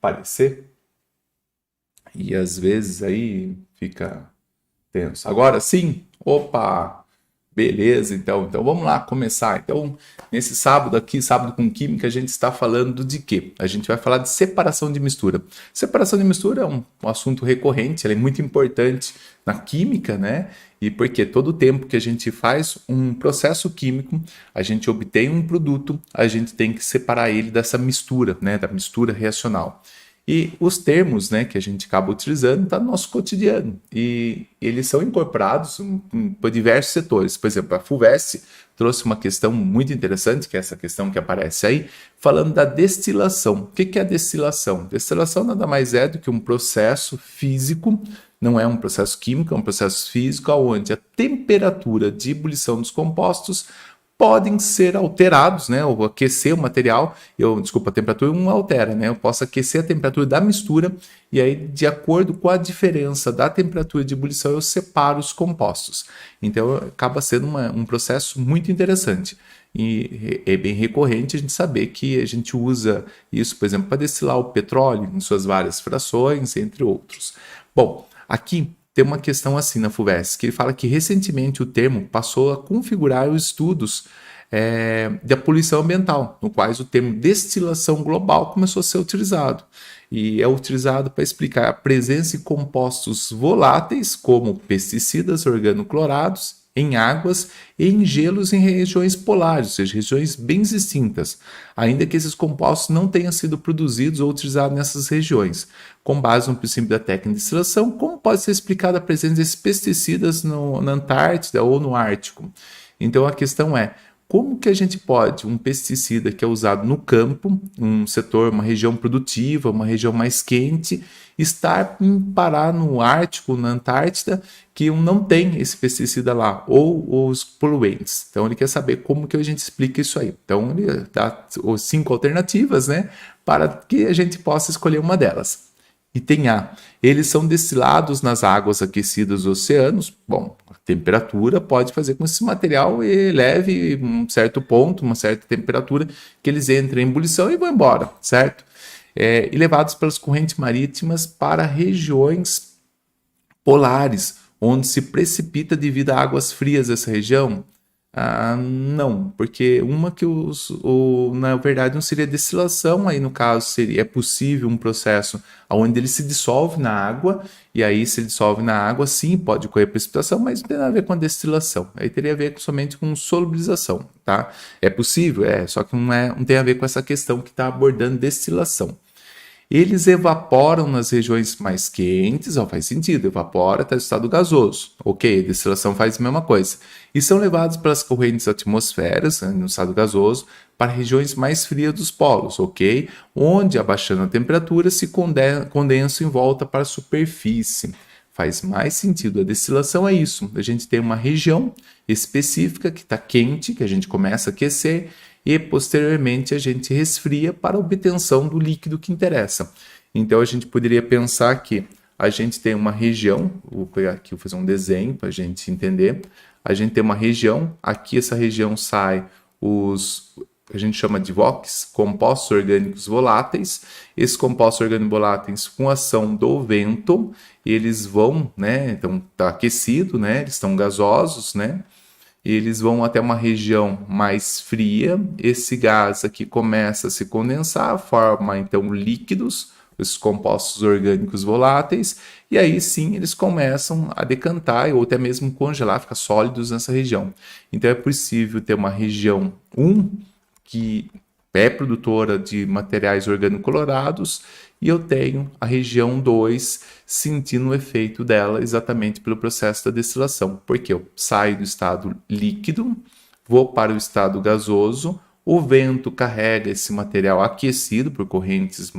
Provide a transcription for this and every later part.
aparecer. E às vezes aí fica tenso. Agora sim, opa! Beleza, então vamos lá começar. Então, nesse sábado aqui, sábado com química, a gente está falando de quê? A gente vai falar de separação de mistura. Separação de mistura é um assunto recorrente, ele é muito importante na química, né? E porque todo o tempo que a gente faz um processo químico, a gente obtém um produto, a gente tem que separar ele dessa mistura, né? Da mistura reacional. E os termos, né, que a gente acaba utilizando está no nosso cotidiano e eles são incorporados por diversos setores. Por exemplo, a FUVEST trouxe uma questão muito interessante, que é essa questão que aparece aí, falando da destilação. O que é a destilação? Destilação nada mais é do que um processo físico, não é um processo químico, é um processo físico, onde a temperatura de ebulição dos compostos podem ser alterados, né? Eu vou aquecer o material, a temperatura não altera, né? Eu posso aquecer a temperatura da mistura e aí, de acordo com a diferença da temperatura de ebulição, eu separo os compostos. Então, acaba sendo um processo muito interessante. E é bem recorrente a gente saber que a gente usa isso, por exemplo, para destilar o petróleo em suas várias frações, entre outros. Bom, aqui tem uma questão assim na FUVEST, que ele fala que recentemente o termo passou a configurar os estudos da poluição ambiental, no quais o termo destilação global começou a ser utilizado. E é utilizado para explicar a presença de compostos voláteis, como pesticidas organoclorados, em águas e em gelos em regiões polares, ou seja, regiões bem distintas, ainda que esses compostos não tenham sido produzidos ou utilizados nessas regiões. Com base no princípio da técnica de destilação, como pode ser explicada a presença desses pesticidas na Antártida ou no Ártico? Então a questão é, como que a gente pode, um pesticida que é usado no campo, um setor, uma região produtiva, uma região mais quente, parar no Ártico, na Antártida, que não tem esse pesticida lá, ou os poluentes. Então ele quer saber como que a gente explica isso aí. Então ele dá 5 alternativas, né, para que a gente possa escolher uma delas. Item A. Eles são destilados nas águas aquecidas dos oceanos. Bom, a temperatura pode fazer com que esse material eleve um certo ponto, uma certa temperatura, que eles entrem em ebulição e vão embora, certo? E levados pelas correntes marítimas para regiões polares, onde se precipita devido a águas frias dessa região. Não, porque na verdade não seria destilação, aí no caso é possível um processo onde ele se dissolve na água, e aí se dissolve na água, sim, pode ocorrer precipitação, mas não tem nada a ver com a destilação, aí teria a ver somente com solubilização, tá? É possível, só que não tem a ver com essa questão que está abordando destilação. Eles evaporam nas regiões mais quentes, faz sentido, evapora até o estado gasoso. Ok, a destilação faz a mesma coisa. E são levados pelas correntes atmosferas, no estado gasoso, para regiões mais frias dos polos, ok? Onde, abaixando a temperatura, se condensam em volta para a superfície. Faz mais sentido. A destilação é isso. A gente tem uma região específica que está quente, que a gente começa a aquecer, e posteriormente a gente resfria para a obtenção do líquido que interessa. Então a gente poderia pensar que a gente tem uma região, vou pegar aqui, vou fazer um desenho para a gente entender. A gente tem uma região, aqui essa região sai a gente chama de VOCs, compostos orgânicos voláteis. Esses compostos orgânicos voláteis, com ação do vento, eles vão, né, então está aquecido, né, eles estão gasosos, né, eles vão até uma região mais fria, esse gás aqui começa a se condensar, forma então líquidos, os compostos orgânicos voláteis, e aí sim eles começam a decantar ou até mesmo congelar, ficar sólidos nessa região. Então é possível ter uma região 1 que é produtora de materiais organoclorados, e eu tenho a região 2 sentindo o efeito dela exatamente pelo processo da destilação, porque eu saio do estado líquido, vou para o estado gasoso, o vento carrega esse material aquecido por correntes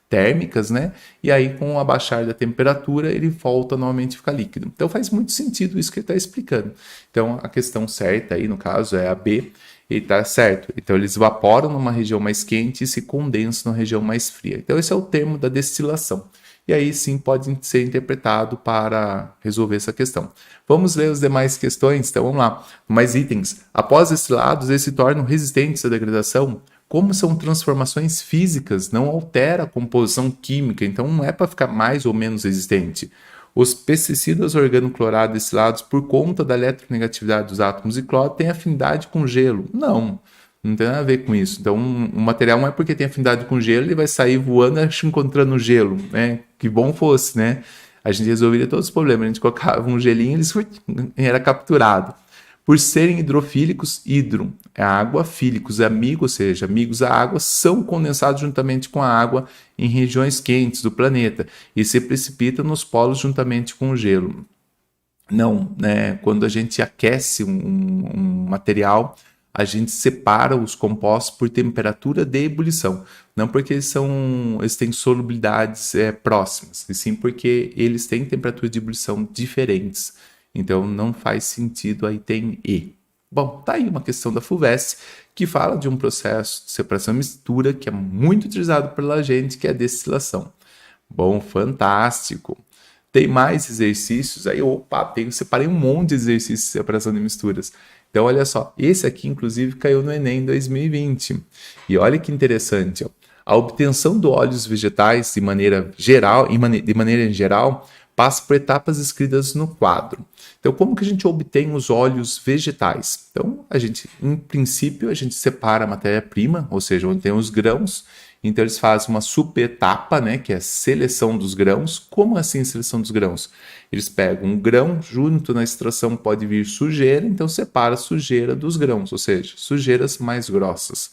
térmicas, né? E aí, com o abaixar da temperatura, ele volta novamente a ficar líquido. Então faz muito sentido isso que ele está explicando. Então a questão certa aí, no caso, é a B, e está certo. Então eles evaporam numa região mais quente e se condensam numa região mais fria. Então esse é o termo da destilação. E aí sim pode ser interpretado para resolver essa questão. Vamos ler as demais questões? Então vamos lá. Mais itens. Após destilados, eles se tornam resistentes à degradação? como são transformações físicas, não altera a composição química, então não é para ficar mais ou menos resistente. Os pesticidas organoclorados destilados, por conta da eletronegatividade dos átomos de cloro, têm afinidade com gelo. Não tem nada a ver com isso. Então, o material não é porque tem afinidade com gelo, ele vai sair voando encontrando gelo, né? Que bom fosse, né? A gente resolveria todos os problemas. A gente colocava um gelinho e era capturado. Por serem hidrofílicos, hidro é água, fílicos, amigos, ou seja, amigos à água, são condensados juntamente com a água em regiões quentes do planeta e se precipitam nos polos juntamente com o gelo. Não, né? Quando a gente aquece um material, a gente separa os compostos por temperatura de ebulição. Não porque eles têm solubilidades próximas, e sim porque eles têm temperatura de ebulição diferentes. Então não faz sentido, aí tem E. Bom, tá aí uma questão da FUVEST que fala de um processo de separação e mistura que é muito utilizado pela gente, que é a destilação. Bom, fantástico. Tem mais exercícios aí? Separei um monte de exercícios de separação de misturas. Então, olha só, esse aqui, inclusive, caiu no Enem 2020. E olha que interessante, ó. A obtenção de óleos vegetais de maneira geral, passa por etapas escritas no quadro. Então, como que a gente obtém os óleos vegetais? Então, em princípio, a gente separa a matéria-prima, ou seja, onde tem os grãos. Então, eles fazem uma subetapa, né, que é a seleção dos grãos. Como assim seleção dos grãos? Eles pegam um grão, junto na extração pode vir sujeira, então separa a sujeira dos grãos, ou seja, sujeiras mais grossas.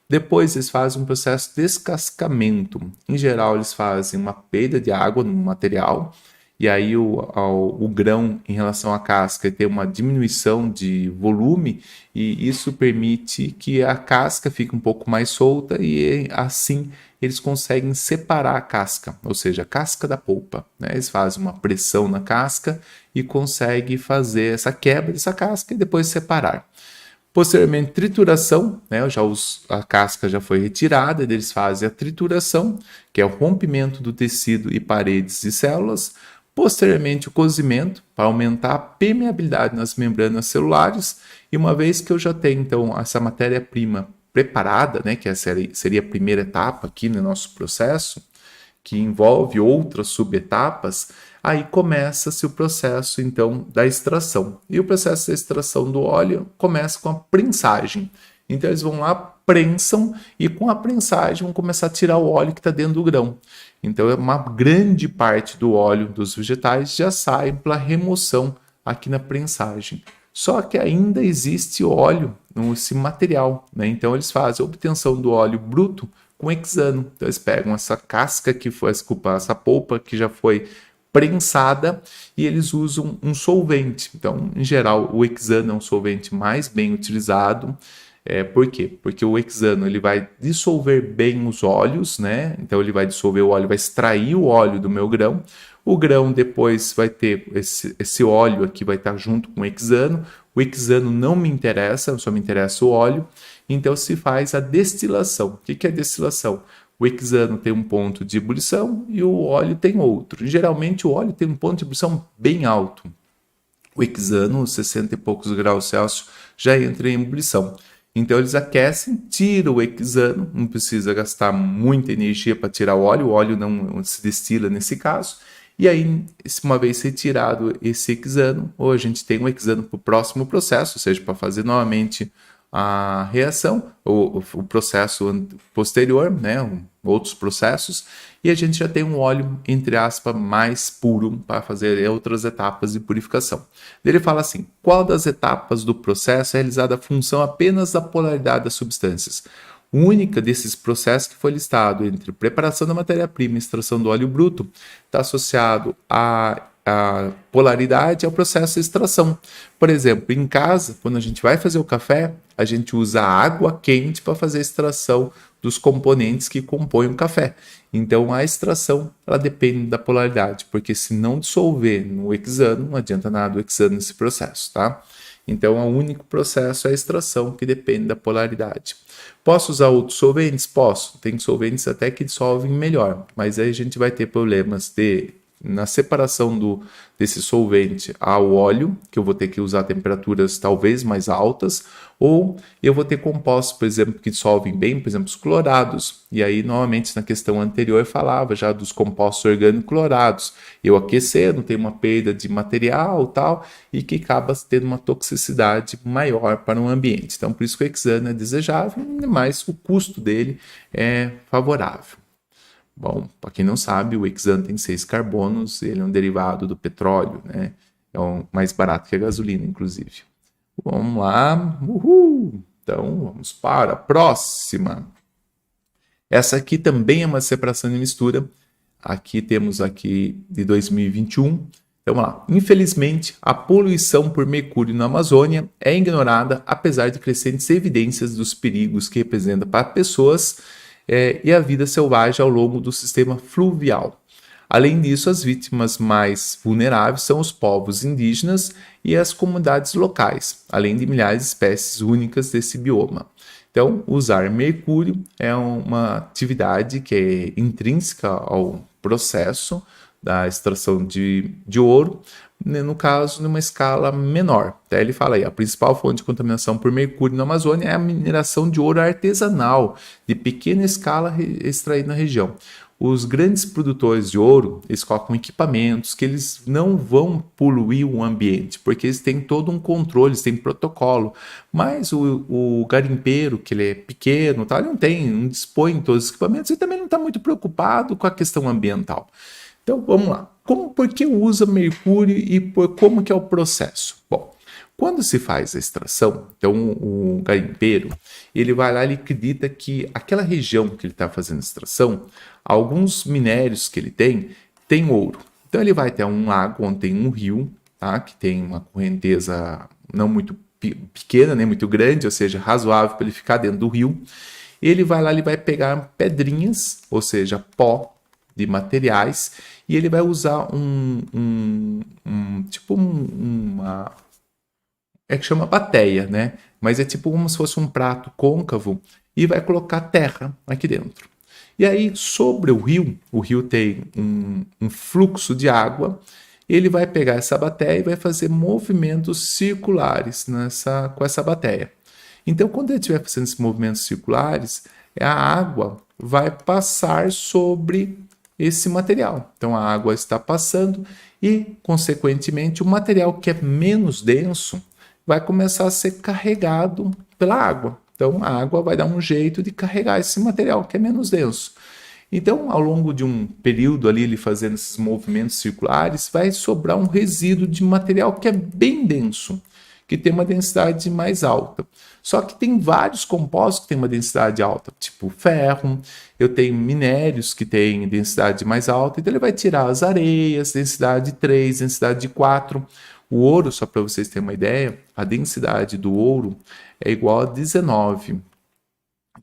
Depois eles fazem um processo de descascamento. Em geral, eles fazem uma perda de água no material, e aí o grão em relação à casca tem uma diminuição de volume e isso permite que a casca fique um pouco mais solta e assim eles conseguem separar a casca, ou seja, a casca da polpa, né? Eles fazem uma pressão na casca e conseguem fazer essa quebra dessa casca e depois separar. Posteriormente, trituração, né? A casca já foi retirada, eles fazem a trituração, que é o rompimento do tecido e paredes de células. Posteriormente, o cozimento, para aumentar a permeabilidade nas membranas celulares. E uma vez que eu já tenho, então, essa matéria-prima preparada, né, que seria a primeira etapa aqui no nosso processo, que envolve outras subetapas, aí começa-se o processo, então, da extração. E o processo da extração do óleo começa com a prensagem. Então, eles vão lá, prensam, e com a prensagem vão começar a tirar o óleo que está dentro do grão. Então, uma grande parte do óleo dos vegetais já sai para remoção aqui na prensagem. Só que ainda existe óleo nesse material, né? Então, eles fazem a obtenção do óleo bruto com hexano. Então, eles pegam essa casca essa polpa que já foi prensada e eles usam um solvente. Então, em geral, o hexano é um solvente mais bem utilizado. Por quê? Porque o hexano ele vai dissolver bem os óleos, né? Então ele vai dissolver o óleo, vai extrair o óleo do meu grão. O grão depois vai ter esse óleo aqui, vai estar junto com o hexano. O hexano não me interessa, só me interessa o óleo. Então se faz a destilação. O que é destilação? O hexano tem um ponto de ebulição e o óleo tem outro. Geralmente o óleo tem um ponto de ebulição bem alto. O hexano, 60 e poucos graus Celsius, já entra em ebulição. Então eles aquecem, tiram o hexano, não precisa gastar muita energia para tirar o óleo não se destila nesse caso. E aí, uma vez retirado esse hexano, ou a gente tem um hexano para o próximo processo, ou seja, para fazer novamente a reação, o processo posterior, né, outros processos, e a gente já tem um óleo, entre aspas, mais puro para fazer outras etapas de purificação. Ele fala assim, qual das etapas do processo é realizada a função apenas da polaridade das substâncias? Única desses processos que foi listado entre preparação da matéria-prima e extração do óleo bruto está associado a polaridade ao processo de extração. Por exemplo, em casa, quando a gente vai fazer o café, a gente usa água quente para fazer a extração dos componentes que compõem o café. Então, a extração ela depende da polaridade, porque se não dissolver no hexano, não adianta nada o hexano nesse processo, tá? Então, o único processo é a extração, que depende da polaridade. Posso usar outros solventes? Posso. Tem solventes até que dissolvem melhor, mas aí a gente vai ter problemas de na separação desse solvente ao óleo, que eu vou ter que usar temperaturas talvez mais altas, ou eu vou ter compostos, por exemplo, que dissolvem bem, por exemplo, os clorados. E aí, novamente, na questão anterior, eu falava já dos compostos orgânicos clorados. Eu aquecendo, tem uma perda de material tal, e que acaba tendo uma toxicidade maior para o ambiente. Então, por isso que o hexano é desejável, mas o custo dele é favorável. Bom, para quem não sabe, o hexano tem 6 carbonos, ele é um derivado do petróleo, né? É mais barato que a gasolina, inclusive. Vamos lá, uhul! Então, vamos para a próxima. Essa aqui também é uma separação de mistura. Aqui temos aqui de 2021. Então, vamos lá. Infelizmente, a poluição por mercúrio na Amazônia é ignorada, apesar de crescentes evidências dos perigos que representa para pessoas e a vida selvagem ao longo do sistema fluvial. Além disso, as vítimas mais vulneráveis são os povos indígenas e as comunidades locais, além de milhares de espécies únicas desse bioma. Então, usar mercúrio é uma atividade que é intrínseca ao processo da extração de ouro, no caso, numa escala menor. Até ele fala aí, a principal fonte de contaminação por mercúrio na Amazônia é a mineração de ouro artesanal, de pequena escala extraída na região. Os grandes produtores de ouro, eles colocam equipamentos que eles não vão poluir o ambiente, porque eles têm todo um controle, eles têm protocolo. Mas o garimpeiro, que ele é pequeno, tá, ele não dispõe de todos os equipamentos e também não está muito preocupado com a questão ambiental. Então, vamos lá. Por que usa mercúrio e como que é o processo? Bom, quando se faz a extração, então o garimpeiro, ele vai lá e acredita que aquela região que ele está fazendo a extração, alguns minérios que ele tem ouro. Então ele vai até um lago onde tem um rio, tá, que tem uma correnteza não muito pequena, nem muito grande, ou seja, razoável para ele ficar dentro do rio. Ele vai lá, ele vai pegar pedrinhas, ou seja, pó de materiais, e ele vai usar uma é que chama bateia, né? Mas é tipo como se fosse um prato côncavo e vai colocar terra aqui dentro. E aí, sobre o rio tem um fluxo de água, ele vai pegar essa bateia e vai fazer movimentos circulares com essa bateia. Então, quando ele estiver fazendo esses movimentos circulares, a água vai passar sobre esse material. Então, a água está passando e, consequentemente, o material que é menos denso vai começar a ser carregado pela água. Então, a água vai dar um jeito de carregar esse material que é menos denso. Então, ao longo de um período ali, ele fazendo esses movimentos circulares, vai sobrar um resíduo de material que é bem denso, que tem uma densidade mais alta. Só que tem vários compostos que têm uma densidade alta, tipo ferro, eu tenho minérios que têm densidade mais alta, então ele vai tirar as areias, densidade 3, densidade 4. O ouro, só para vocês terem uma ideia, a densidade do ouro é igual a 19.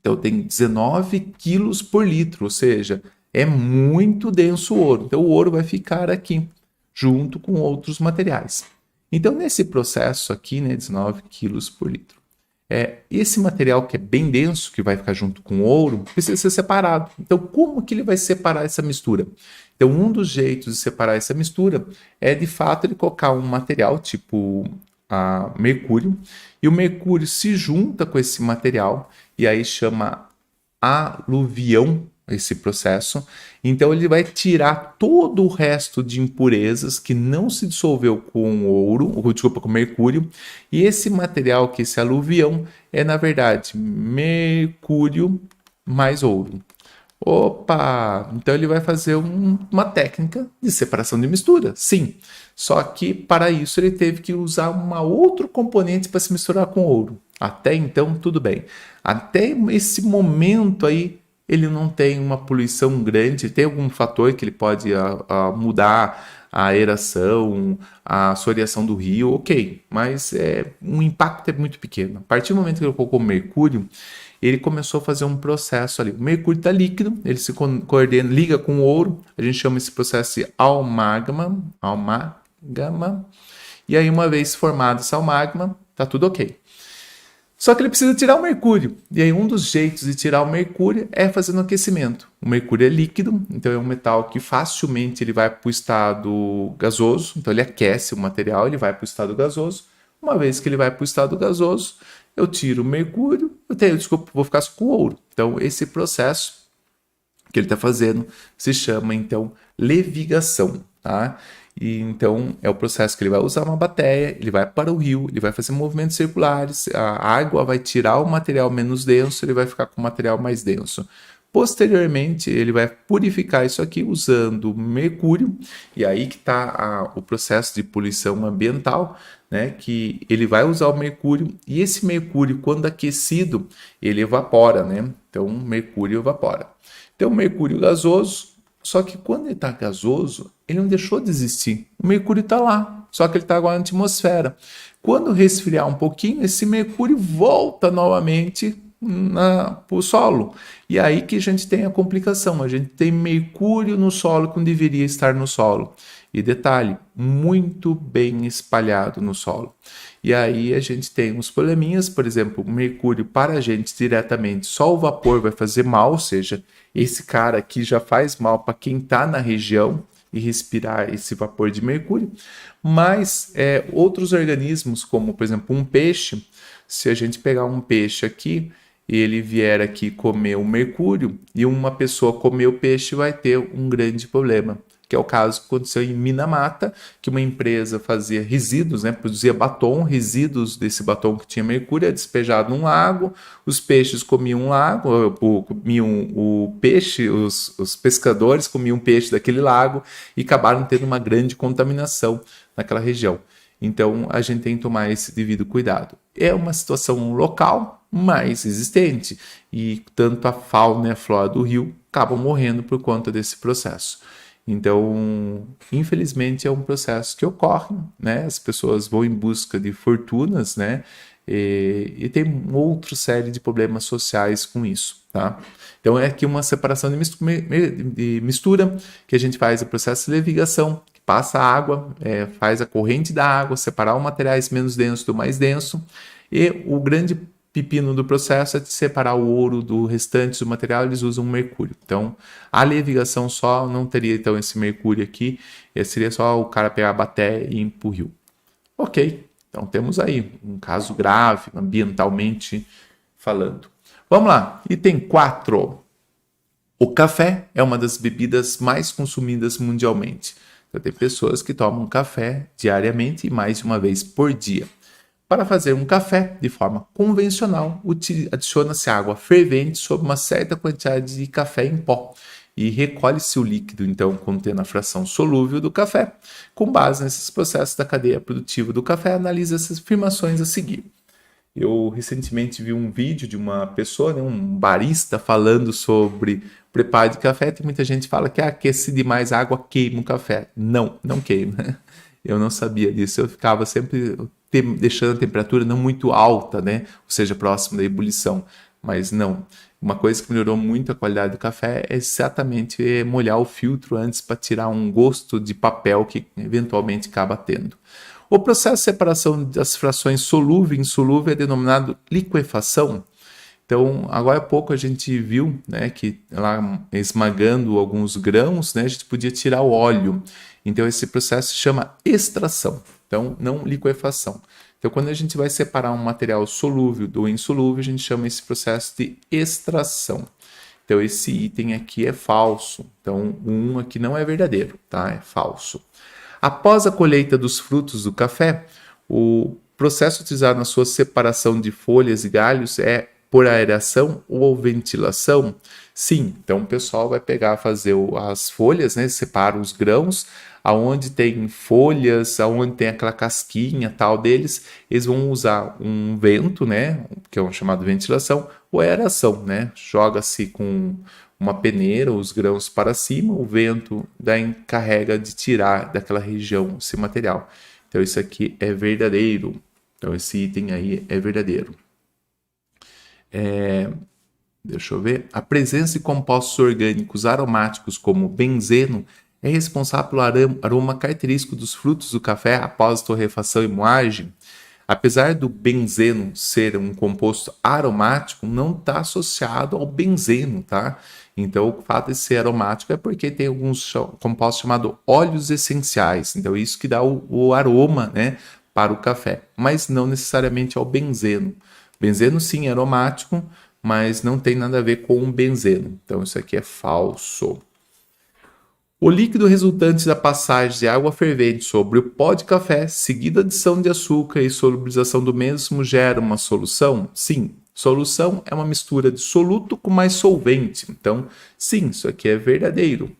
Então tem 19 quilos por litro, ou seja, é muito denso o ouro. Então o ouro vai ficar aqui, junto com outros materiais. Então nesse processo aqui, né, 19 quilos por litro. Esse material que é bem denso, que vai ficar junto com o ouro, precisa ser separado. Então como que ele vai separar essa mistura? Então um dos jeitos de separar essa mistura é de fato ele colocar um material tipo mercúrio, e o mercúrio se junta com esse material e aí chama aluvião esse processo. Então ele vai tirar todo o resto de impurezas que não se dissolveu com com mercúrio, e esse material que esse aluvião é na verdade mercúrio mais ouro. Opa! Então ele vai fazer uma técnica de separação de mistura, sim. Só que para isso ele teve que usar um outro componente para se misturar com ouro. Até então, tudo bem. Até esse momento aí, ele não tem uma poluição grande, tem algum fator que ele pode mudar a aeração, a assoreação do rio, ok. Mas o impacto é muito pequeno. A partir do momento que ele colocou mercúrio, ele começou a fazer um processo ali. O mercúrio está líquido, ele se coordena, liga com o ouro, a gente chama esse processo de amálgama, e aí uma vez formado esse amálgama, tá tudo ok. Só que ele precisa tirar o mercúrio. E aí um dos jeitos de tirar o mercúrio é fazendo aquecimento. O mercúrio é líquido, então é um metal que facilmente ele vai para o estado gasoso. Então ele aquece o material, ele vai para o estado gasoso. Uma vez que ele vai para o estado gasoso, eu tiro o mercúrio, vou ficar com o ouro. Então esse processo que ele está fazendo se chama então levigação, tá? E então é o processo que ele vai usar uma bateia, ele vai para o rio, ele vai fazer movimentos circulares, a água vai tirar o material menos denso, ele vai ficar com o material mais denso. Posteriormente, ele vai purificar isso aqui usando mercúrio, e aí que está o processo de poluição ambiental, né? Que ele vai usar o mercúrio, e esse mercúrio, quando aquecido, ele evapora, né? Então, o mercúrio evapora. Então, o mercúrio gasoso, só que quando ele está gasoso, ele não deixou de existir. O mercúrio está lá, só que ele está agora na atmosfera. Quando resfriar um pouquinho, esse mercúrio volta novamente para o solo. E aí que a gente tem a complicação. A gente tem mercúrio no solo que não deveria estar no solo. E detalhe, muito bem espalhado no solo. E aí a gente tem uns probleminhas, por exemplo, o mercúrio para a gente diretamente, só o vapor vai fazer mal, ou seja, esse cara aqui já faz mal para quem está na região e respirar esse vapor de mercúrio, mas outros organismos, como por exemplo um peixe, se a gente pegar um peixe aqui e ele vier aqui comer o mercúrio e uma pessoa comer o peixe, vai ter um grande problema, que é o caso que aconteceu em Minamata, que uma empresa fazia resíduos, né, produzia batom, resíduos desse batom que tinha mercúrio, é despejado num lago, os peixes comiam comiam o peixe, os pescadores comiam peixe daquele lago e acabaram tendo uma grande contaminação naquela região. Então, a gente tem que tomar esse devido cuidado. É uma situação local, mas existente, e tanto a fauna e a flora do rio acabam morrendo por conta desse processo. Então, infelizmente, é um processo que ocorre, né? As pessoas vão em busca de fortunas, né? E tem outra série de problemas sociais com isso, tá? Então, é aqui uma separação de mistura, que a gente faz o processo de levigação, que passa a água, faz a corrente da água, separar os materiais menos densos do mais denso, e o grande pepino do processo é de separar o ouro do restante do material, eles usam mercúrio. Então, a levigação só não teria então esse mercúrio aqui, seria só o cara pegar a bateia e ir pro rio. Ok, então temos aí um caso grave, ambientalmente falando. Vamos lá, item 4. O café é uma das bebidas mais consumidas mundialmente. Então, tem pessoas que tomam café diariamente e mais de uma vez por dia. Para fazer um café de forma convencional, adiciona-se água fervente sobre uma certa quantidade de café em pó e recolhe-se o líquido, então, contendo a fração solúvel do café. Com base nesses processos da cadeia produtiva do café, analisa essas afirmações a seguir. Eu recentemente vi um vídeo de uma pessoa, né, um barista, falando sobre preparo de café. Tem muita gente que fala que aquecer demais a água queima o café. Não, não queima. Eu não sabia disso. Eu ficava sempre deixando a temperatura não muito alta, né? Ou seja, próximo da ebulição. Mas não. Uma coisa que melhorou muito a qualidade do café é exatamente molhar o filtro antes para tirar um gosto de papel que eventualmente acaba tendo. O processo de separação das frações solúvel e insolúvel é denominado liquefação. Então, agora há pouco a gente viu, né, que lá esmagando alguns grãos, né, a gente podia tirar o óleo. Então, esse processo se chama extração, então não liquefação. Então, quando a gente vai separar um material solúvel do insolúvel, a gente chama esse processo de extração. Então, esse item aqui é falso. Então, o 1 aqui não é verdadeiro, tá? É falso. Após a colheita dos frutos do café, o processo utilizado na sua separação de folhas e galhos é por aeração ou ventilação? Sim, então o pessoal vai pegar, fazer as folhas, né? Separa os grãos, aonde tem folhas, aonde tem aquela casquinha tal deles, eles vão usar um vento, né? Que é chamado ventilação, ou aeração, né? Joga-se com uma peneira, os grãos para cima, o vento daí encarrega de tirar daquela região esse material. Então isso aqui é verdadeiro. Então esse item aí é verdadeiro. Deixa eu ver. A presença de compostos orgânicos aromáticos como benzeno é responsável pelo aroma característico dos frutos do café após torrefação e moagem. Apesar do benzeno ser um composto aromático, não está associado ao benzeno, tá? Então, o fato de ser aromático é porque tem alguns compostos chamados óleos essenciais. Então, isso que dá o aroma, né, para o café, mas não necessariamente ao benzeno. Benzeno, sim, é aromático, mas não tem nada a ver com o benzeno. Então, isso aqui é falso. O líquido resultante da passagem de água fervente sobre o pó de café, seguida adição de açúcar e solubilização do mesmo, gera uma solução? Sim. Solução é uma mistura de soluto com mais solvente. Então, sim, isso aqui é verdadeiro.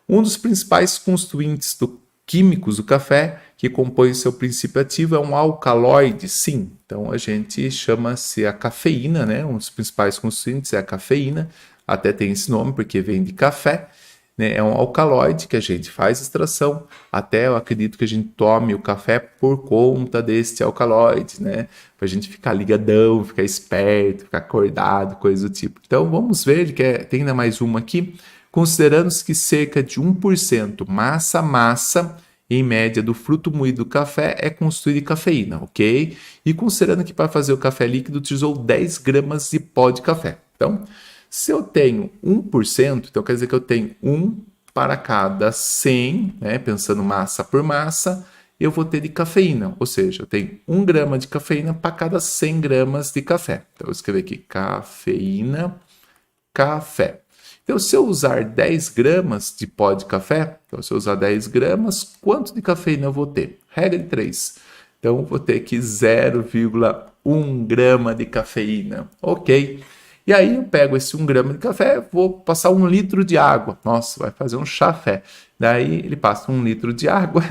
Um dos principais constituintes químicos do café, que compõe seu princípio ativo, é um alcaloide. Sim. Então, a gente chama-se a cafeína, né? Um dos principais constituintes é a cafeína. Até tem esse nome porque vem de café. É um alcaloide que a gente faz extração, até eu acredito que a gente tome o café por conta deste alcaloide, né? Para a gente ficar ligadão, ficar esperto, ficar acordado, coisa do tipo. Então vamos ver, tem ainda mais uma aqui. Considerando-se que cerca de 1% massa, em média, do fruto moído do café é constituído de cafeína, ok? E considerando que para fazer o café líquido utilizou 10 gramas de pó de café. Então, se eu tenho 1%, então quer dizer que eu tenho 1 para cada 100, né, pensando massa por massa, eu vou ter de cafeína, ou seja, eu tenho 1 grama de cafeína para cada 100 gramas de café. Então, eu vou escrever aqui cafeína, café. Então, se eu usar 10 gramas de pó de café, então se eu usar 10 gramas, quanto de cafeína eu vou ter? Regra de 3. Então, eu vou ter aqui 0,1 grama de cafeína. Ok. E aí eu pego esse 1 grama de café, vou passar 1 litro de água. Nossa, vai fazer um chafé. Daí ele passa 1 litro de água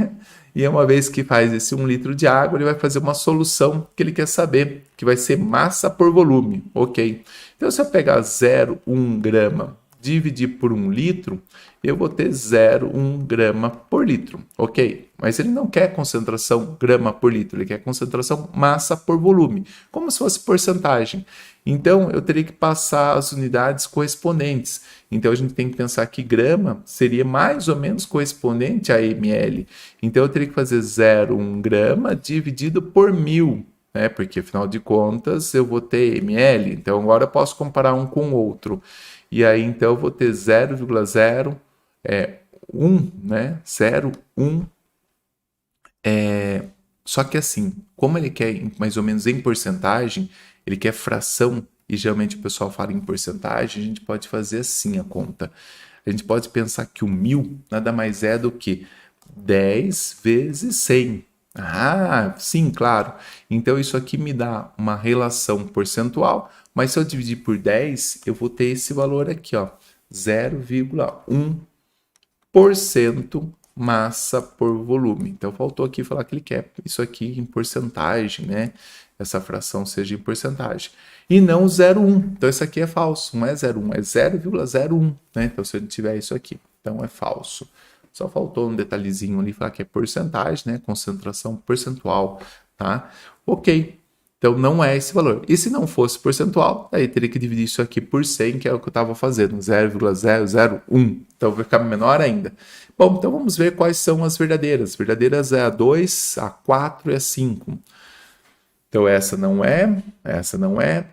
e uma vez que faz esse 1 litro de água, ele vai fazer uma solução que ele quer saber, que vai ser massa por volume, ok? Então se eu pegar 0,1 grama, dividir por 1 litro, eu vou ter 0,1 grama por litro, ok? Mas ele não quer concentração grama por litro, ele quer concentração massa por volume, como se fosse porcentagem. Então, eu teria que passar as unidades correspondentes. Então, a gente tem que pensar que grama seria mais ou menos correspondente a ml. Então, eu teria que fazer 0,1 grama dividido por 1000, né? Porque, afinal de contas, eu vou ter ml. Então, agora eu posso comparar um com o outro. E aí, então, eu vou ter 0,01, né? 0,1. Só que assim, como ele quer mais ou menos em porcentagem, ele quer fração, e geralmente o pessoal fala em porcentagem, a gente pode fazer assim a conta. A gente pode pensar que o 1000 nada mais é do que 10 vezes 100. Ah, sim, claro. Então isso aqui me dá uma relação percentual, mas se eu dividir por 10, eu vou ter esse valor aqui, ó, 0,1% massa por volume. Então faltou aqui falar que ele quer isso aqui em porcentagem, né? Essa fração seja em porcentagem. E não 0,1. Então isso aqui é falso, não é 0,1, é 0,01, né? Então se eu tiver isso aqui, então é falso. Só faltou um detalhezinho ali falar que é porcentagem, né? Concentração percentual, tá? Ok. Então não é esse valor. E se não fosse percentual, aí teria que dividir isso aqui por 100, que é o que eu estava fazendo, 0,001. Então vai ficar menor ainda. Bom, então vamos ver quais são as verdadeiras. As verdadeiras é a 2, a 4 e a 5. Então essa não é,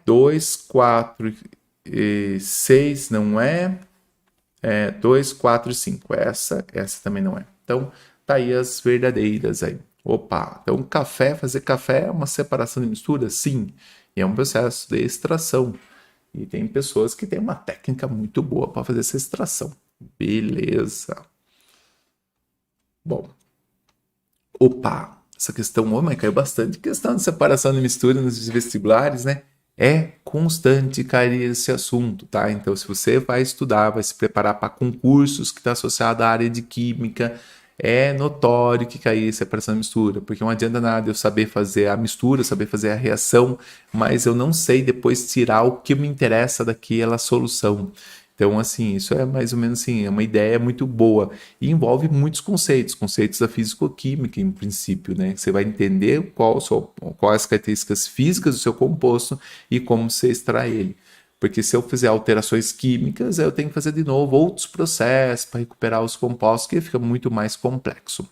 2, 4 e 6 não é, 2, 4 e 5. Essa também não é. Então tá aí as verdadeiras aí. Opa, então fazer café é uma separação de mistura? Sim, e é um processo de extração. E tem pessoas que têm uma técnica muito boa para fazer essa extração. Beleza. Bom, essa questão, mas caiu bastante questão de separação de mistura nos vestibulares, né? É constante cair esse assunto, tá? Então, se você vai estudar, vai se preparar para concursos que está associado à área de química, é notório que cair separação e mistura, porque não adianta nada eu saber fazer a mistura, saber fazer a reação, mas eu não sei depois tirar o que me interessa daquela solução. Então, assim, isso é mais ou menos assim, é uma ideia muito boa e envolve muitos conceitos da físico-química, em princípio, né? Você vai entender quais as características físicas do seu composto e como você extrai ele. Porque se eu fizer alterações químicas, eu tenho que fazer de novo outros processos para recuperar os compostos, que fica muito mais complexo.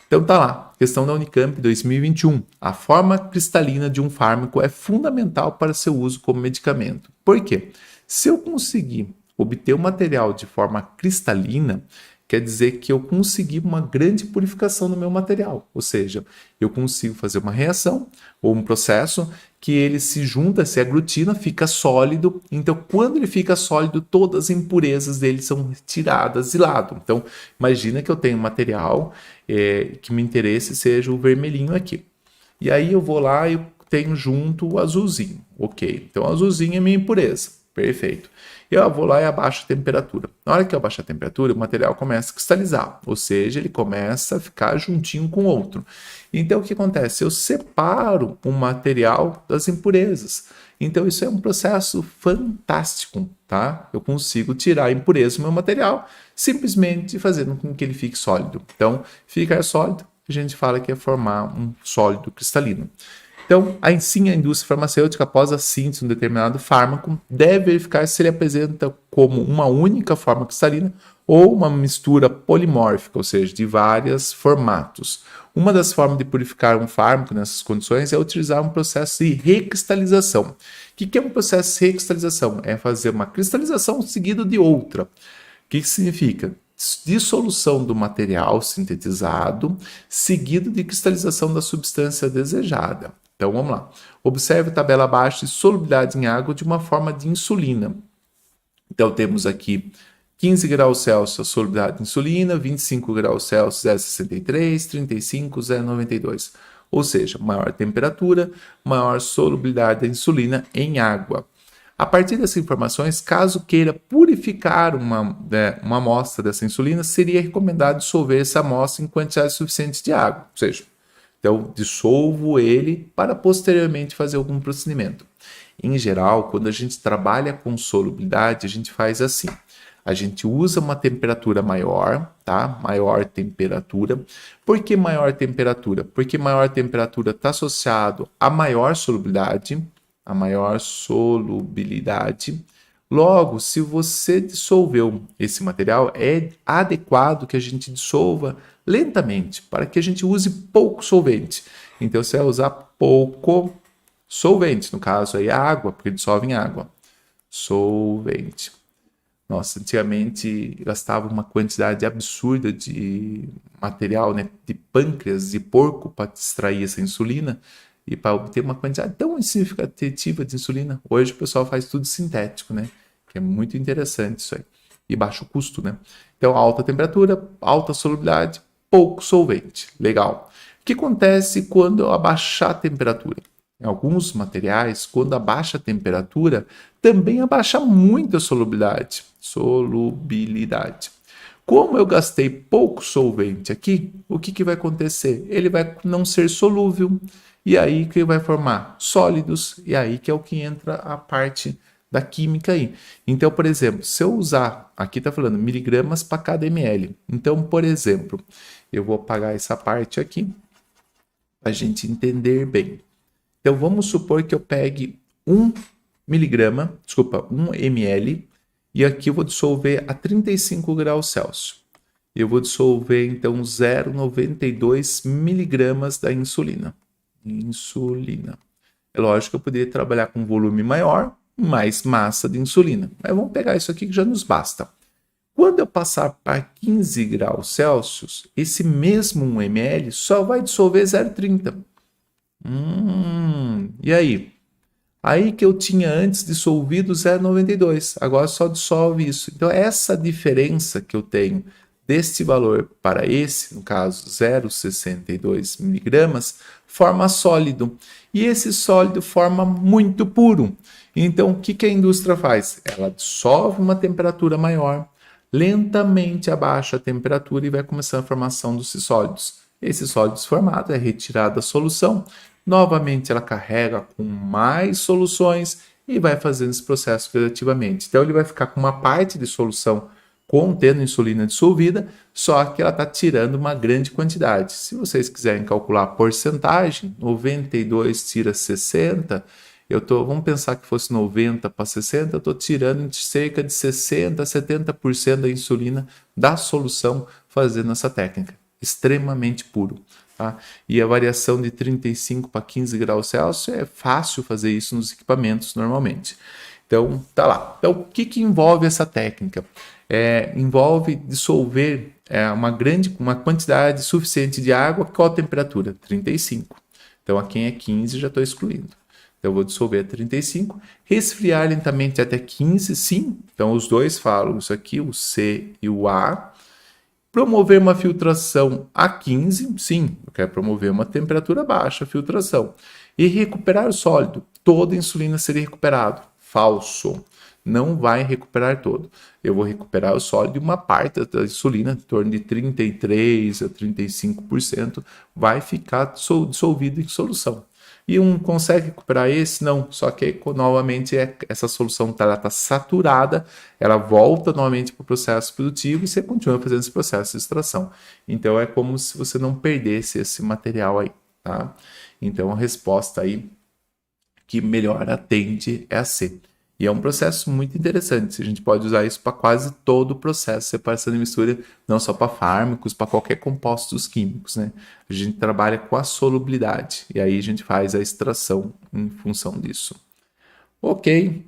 Então tá lá, questão da Unicamp 2021. A forma cristalina de um fármaco é fundamental para seu uso como medicamento. Por quê? Se eu conseguir obter o material de forma cristalina, quer dizer que eu consegui uma grande purificação no meu material. Ou seja, eu consigo fazer uma reação ou um processo que ele se junta, se aglutina, fica sólido. Então, quando ele fica sólido, todas as impurezas dele são retiradas de lado. Então, imagina que eu tenho um material que me interesse seja o vermelhinho aqui. E aí eu vou lá e tenho junto o azulzinho. Ok, então o azulzinho é minha impureza. Perfeito. Eu vou lá e abaixo a temperatura. Na hora que eu abaixo a temperatura, o material começa a cristalizar, ou seja, ele começa a ficar juntinho com o outro. Então, o que acontece? Eu separo o material das impurezas. Então, isso é um processo fantástico, tá? Eu consigo tirar a impureza do meu material, simplesmente fazendo com que ele fique sólido. Então, ficar sólido, a gente fala que é formar um sólido cristalino. Então, a indústria farmacêutica, após a síntese de um determinado fármaco, deve verificar se ele apresenta como uma única forma cristalina ou uma mistura polimórfica, ou seja, de vários formatos. Uma das formas de purificar um fármaco nessas condições é utilizar um processo de recristalização. O que é um processo de recristalização? É fazer uma cristalização seguida de outra. O que significa? Dissolução do material sintetizado, seguido de cristalização da substância desejada. Então vamos lá. Observe a tabela abaixo de solubilidade em água de uma forma de insulina. Então temos aqui 15 graus Celsius solubilidade de insulina, 25 graus Celsius 0,63, 35 0,92. Ou seja, maior temperatura, maior solubilidade da insulina em água. A partir dessas informações, caso queira purificar uma amostra dessa insulina, seria recomendado dissolver essa amostra em quantidade suficiente de água. Ou seja, então dissolvo ele para posteriormente fazer algum procedimento. Em geral, quando a gente trabalha com solubilidade, a gente faz assim. A gente usa uma temperatura maior, tá? Maior temperatura. Por que maior temperatura? Porque maior temperatura está associado a maior solubilidade. A maior solubilidade. Logo, se você dissolveu esse material, é adequado que a gente dissolva lentamente, para que a gente use pouco solvente. Então, você vai usar pouco solvente, no caso aí a água, porque dissolve em água. Solvente. Nossa, antigamente gastava uma quantidade absurda de material, né, de pâncreas de porco para extrair essa insulina, e para obter uma quantidade tão significativa de insulina. Hoje o pessoal faz tudo sintético, né? Que é muito interessante isso aí. E baixo custo, né? Então, alta temperatura, alta solubilidade, pouco solvente. Legal. O que acontece quando eu abaixar a temperatura? Em alguns materiais, quando abaixa a temperatura, também abaixa muito a solubilidade. Solubilidade. Como eu gastei pouco solvente aqui, o que vai acontecer? Ele vai não ser solúvel, e aí que vai formar sólidos, e aí que é o que entra a parte da química aí. Então, por exemplo, se eu usar, aqui está falando miligramas para cada ml. Então, por exemplo, eu vou apagar essa parte aqui, para a gente entender bem. Então, vamos supor que eu pegue 1 ml, e aqui eu vou dissolver a 35 graus Celsius. Eu vou dissolver, então, 0,92 miligramas da insulina. É lógico que eu poderia trabalhar com um volume maior, mais massa de insulina. Mas vamos pegar isso aqui que já nos basta. Quando eu passar para 15 graus Celsius, esse mesmo 1 ml só vai dissolver 0,30. E aí? Aí que eu tinha antes dissolvido 0,92. Agora só dissolve isso. Então, essa diferença que eu tenho deste valor para esse, no caso 0,62 miligramas, forma sólido. E esse sólido forma muito puro. Então, o que a indústria faz? Ela dissolve uma temperatura maior, lentamente abaixa a temperatura e vai começando a formação dos sólidos. Esse sólido formado é retirado da solução, novamente ela carrega com mais soluções e vai fazendo esse processo gradativamente. Então, ele vai ficar com uma parte de solução contendo insulina dissolvida, só que ela está tirando uma grande quantidade. Se vocês quiserem calcular a porcentagem, 92 tira 60, vamos pensar que fosse 90 para 60, eu estou tirando cerca de 60% a 70% da insulina da solução fazendo essa técnica. extremamente puro. Tá? E a variação de 35 para 15 graus Celsius é fácil fazer isso nos equipamentos normalmente. Então, tá lá. Então, o que envolve essa técnica? Envolve dissolver uma quantidade suficiente de água. Qual a temperatura? 35. Então, a quem é 15 já estou excluindo. Então, eu vou dissolver a 35, resfriar lentamente até 15, sim. Então, os dois falam isso aqui, o C e o A. Promover uma filtração a 15, sim, eu quero promover uma temperatura baixa, filtração. E recuperar o sólido, toda a insulina seria recuperado. Falso, não vai recuperar todo. Eu vou recuperar o sólido e uma parte da insulina, em torno de 33% a 35%, vai ficar dissolvido em solução. E consegue recuperar esse? Não. Só que, novamente, essa solução tá saturada, ela volta novamente para o processo produtivo e você continua fazendo esse processo de extração. Então, é como se você não perdesse esse material aí, tá? Então, a resposta aí que melhor atende é a C. E é um processo muito interessante. A gente pode usar isso para quase todo o processo de separação e mistura, não só para fármacos, para qualquer compostos químicos, né? A gente trabalha com a solubilidade e aí a gente faz a extração em função disso. Ok,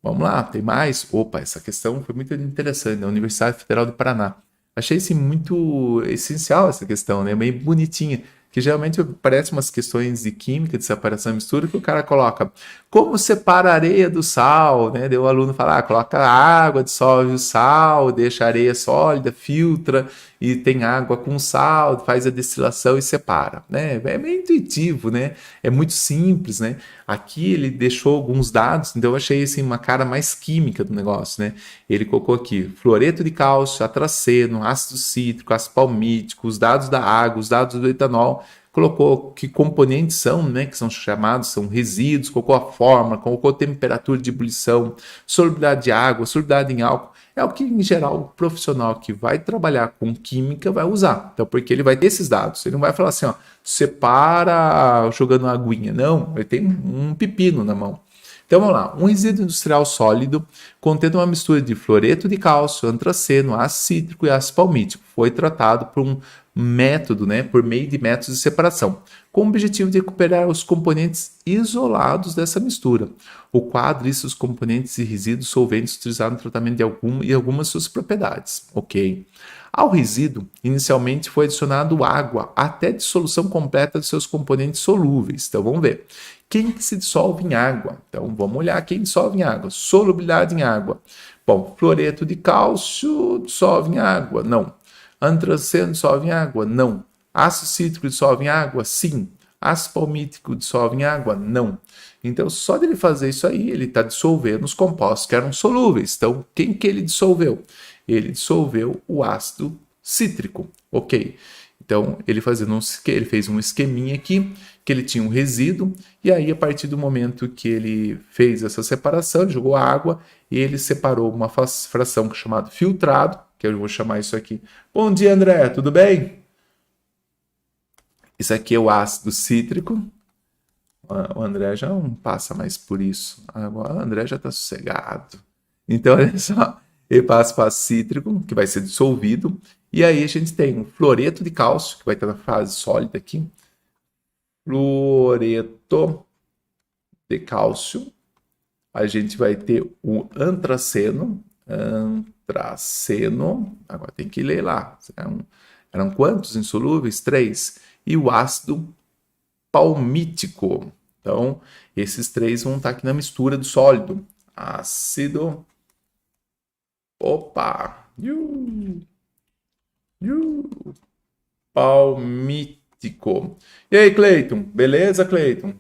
vamos lá, tem mais? Opa, essa questão foi muito interessante, na Universidade Federal do Paraná. Achei assim, muito essencial essa questão, né? Bem bonitinha. Que geralmente parece umas questões de química, de separação e mistura, que o cara coloca como separa a areia do sal, né? Daí o aluno fala, coloca água, dissolve o sal, deixa a areia sólida, filtra e tem água com sal, faz a destilação e separa, né? É meio intuitivo, né? É muito simples, né? Aqui ele deixou alguns dados, então eu achei assim uma cara mais química do negócio, né? Ele colocou aqui fluoreto de cálcio, atraceno, ácido cítrico, ácido palmítico, os dados da água, os dados do etanol, colocou que componentes são, né, que são chamados, são resíduos, colocou a forma, colocou temperatura de ebulição, solubilidade de água, solubilidade em álcool. É o que, em geral, o profissional que vai trabalhar com química vai usar. Então, porque ele vai ter esses dados. Ele não vai falar assim, ó, separa jogando uma aguinha. Não, ele tem um pepino na mão. Então vamos lá, um resíduo industrial sólido contendo uma mistura de fluoreto de cálcio, antraceno, ácido cítrico e ácido palmítico. Foi tratado por um método, né, por meio de métodos de separação, com o objetivo de recuperar os componentes isolados dessa mistura. O quadro lista os componentes e resíduos solventes utilizados no tratamento de algumas suas propriedades. Ok. Ao resíduo, inicialmente foi adicionado água até a dissolução completa de seus componentes solúveis. Então vamos ver. Quem que se dissolve em água? Então vamos olhar quem dissolve em água. Solubilidade em água. Bom, fluoreto de cálcio dissolve em água? Não. Antraceno dissolve em água? Não. Ácido cítrico dissolve em água? Sim. Ácido palmítico dissolve em água? Não. Então, só dele fazer isso aí, ele está dissolvendo os compostos que eram solúveis. Então, quem que ele dissolveu? Ele dissolveu o ácido cítrico. Ok. Então, ele fez um esqueminha aqui, que ele tinha um resíduo, e aí, a partir do momento que ele fez essa separação, ele jogou água, e ele separou uma fração chamada filtrado, que eu vou chamar isso aqui. Bom dia, André, tudo bem? Isso aqui é o ácido cítrico. O André já não passa mais por isso. Agora o André já está sossegado. Então, olha só, ele passa para cítrico, que vai ser dissolvido, e aí a gente tem um fluoreto de cálcio, que vai estar na fase sólida aqui. Fluoreto de cálcio. A gente vai ter o antraceno. Agora tem que ler lá. Eram quantos insolúveis? 3. E o ácido palmítico. Então, esses 3 vão estar aqui na mistura do sólido. Ácido. Opa! Palmítico. E aí, Cleiton? Beleza, Cleiton?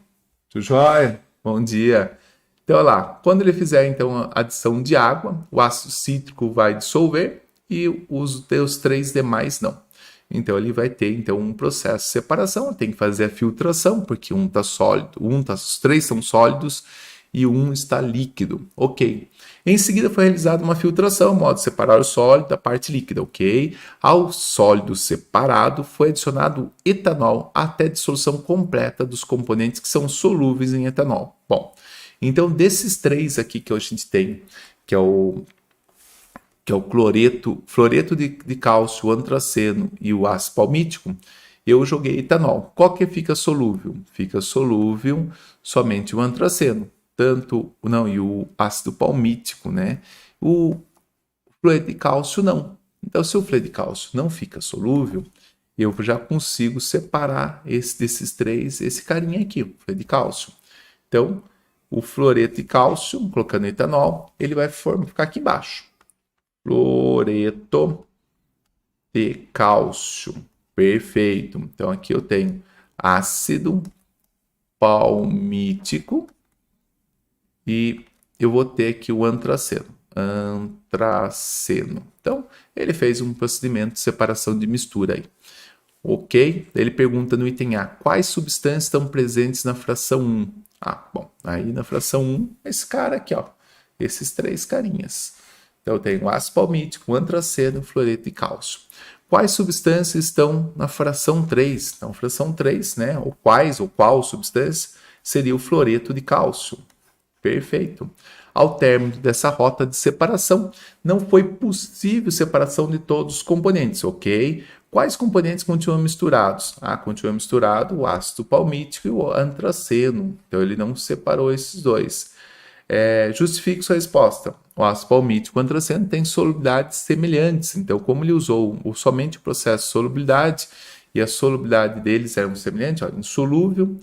Tudo jóia? Bom dia. Então, olha lá. Quando ele fizer, então, a adição de água, o ácido cítrico vai dissolver e os 3 demais não. Então, ele vai ter então um processo de separação, tem que fazer a filtração, porque um está sólido, os 3 são sólidos e um está líquido. Ok. Em seguida, foi realizada uma filtração, modo de separar o sólido da parte líquida. Ok. Ao sólido separado, foi adicionado etanol até a dissolução completa dos componentes que são solúveis em etanol. Bom, então desses 3 aqui que a gente tem, que é o que é o fluoreto de cálcio, o antraceno e o ácido palmítico, eu joguei etanol. Qual que fica solúvel? Fica solúvel somente o antraceno, e o ácido palmítico, né? O fluoreto de cálcio não. Então, se o fluoreto de cálcio não fica solúvel, eu já consigo separar desses três, esse carinha aqui, o fluoreto de cálcio. Então, o fluoreto de cálcio, colocando etanol, ele vai ficar aqui embaixo. Fluoreto de cálcio. Perfeito. Então, aqui eu tenho ácido palmítico e eu vou ter aqui o antraceno. Então, ele fez um procedimento de separação de mistura aí. Ok? Ele pergunta no item A, quais substâncias estão presentes na fração 1? Bom, aí na fração 1, esse cara aqui, ó. Esses três carinhas. Então, eu tenho o ácido palmítico, o antraceno e o fluoreto de cálcio. Quais substâncias estão na fração 3? Então, fração 3, né? Qual substância seria o fluoreto de cálcio? Perfeito. Ao término dessa rota de separação, não foi possível separação de todos os componentes, ok? Quais componentes continuam misturados? Continua misturado o ácido palmítico e o antraceno. Então, ele não separou esses dois. Justifique sua resposta. O ácido palmítico e o antraceno têm solubilidades semelhantes. Então, como ele usou somente o processo de solubilidade e a solubilidade deles eram semelhantes, insolúvel,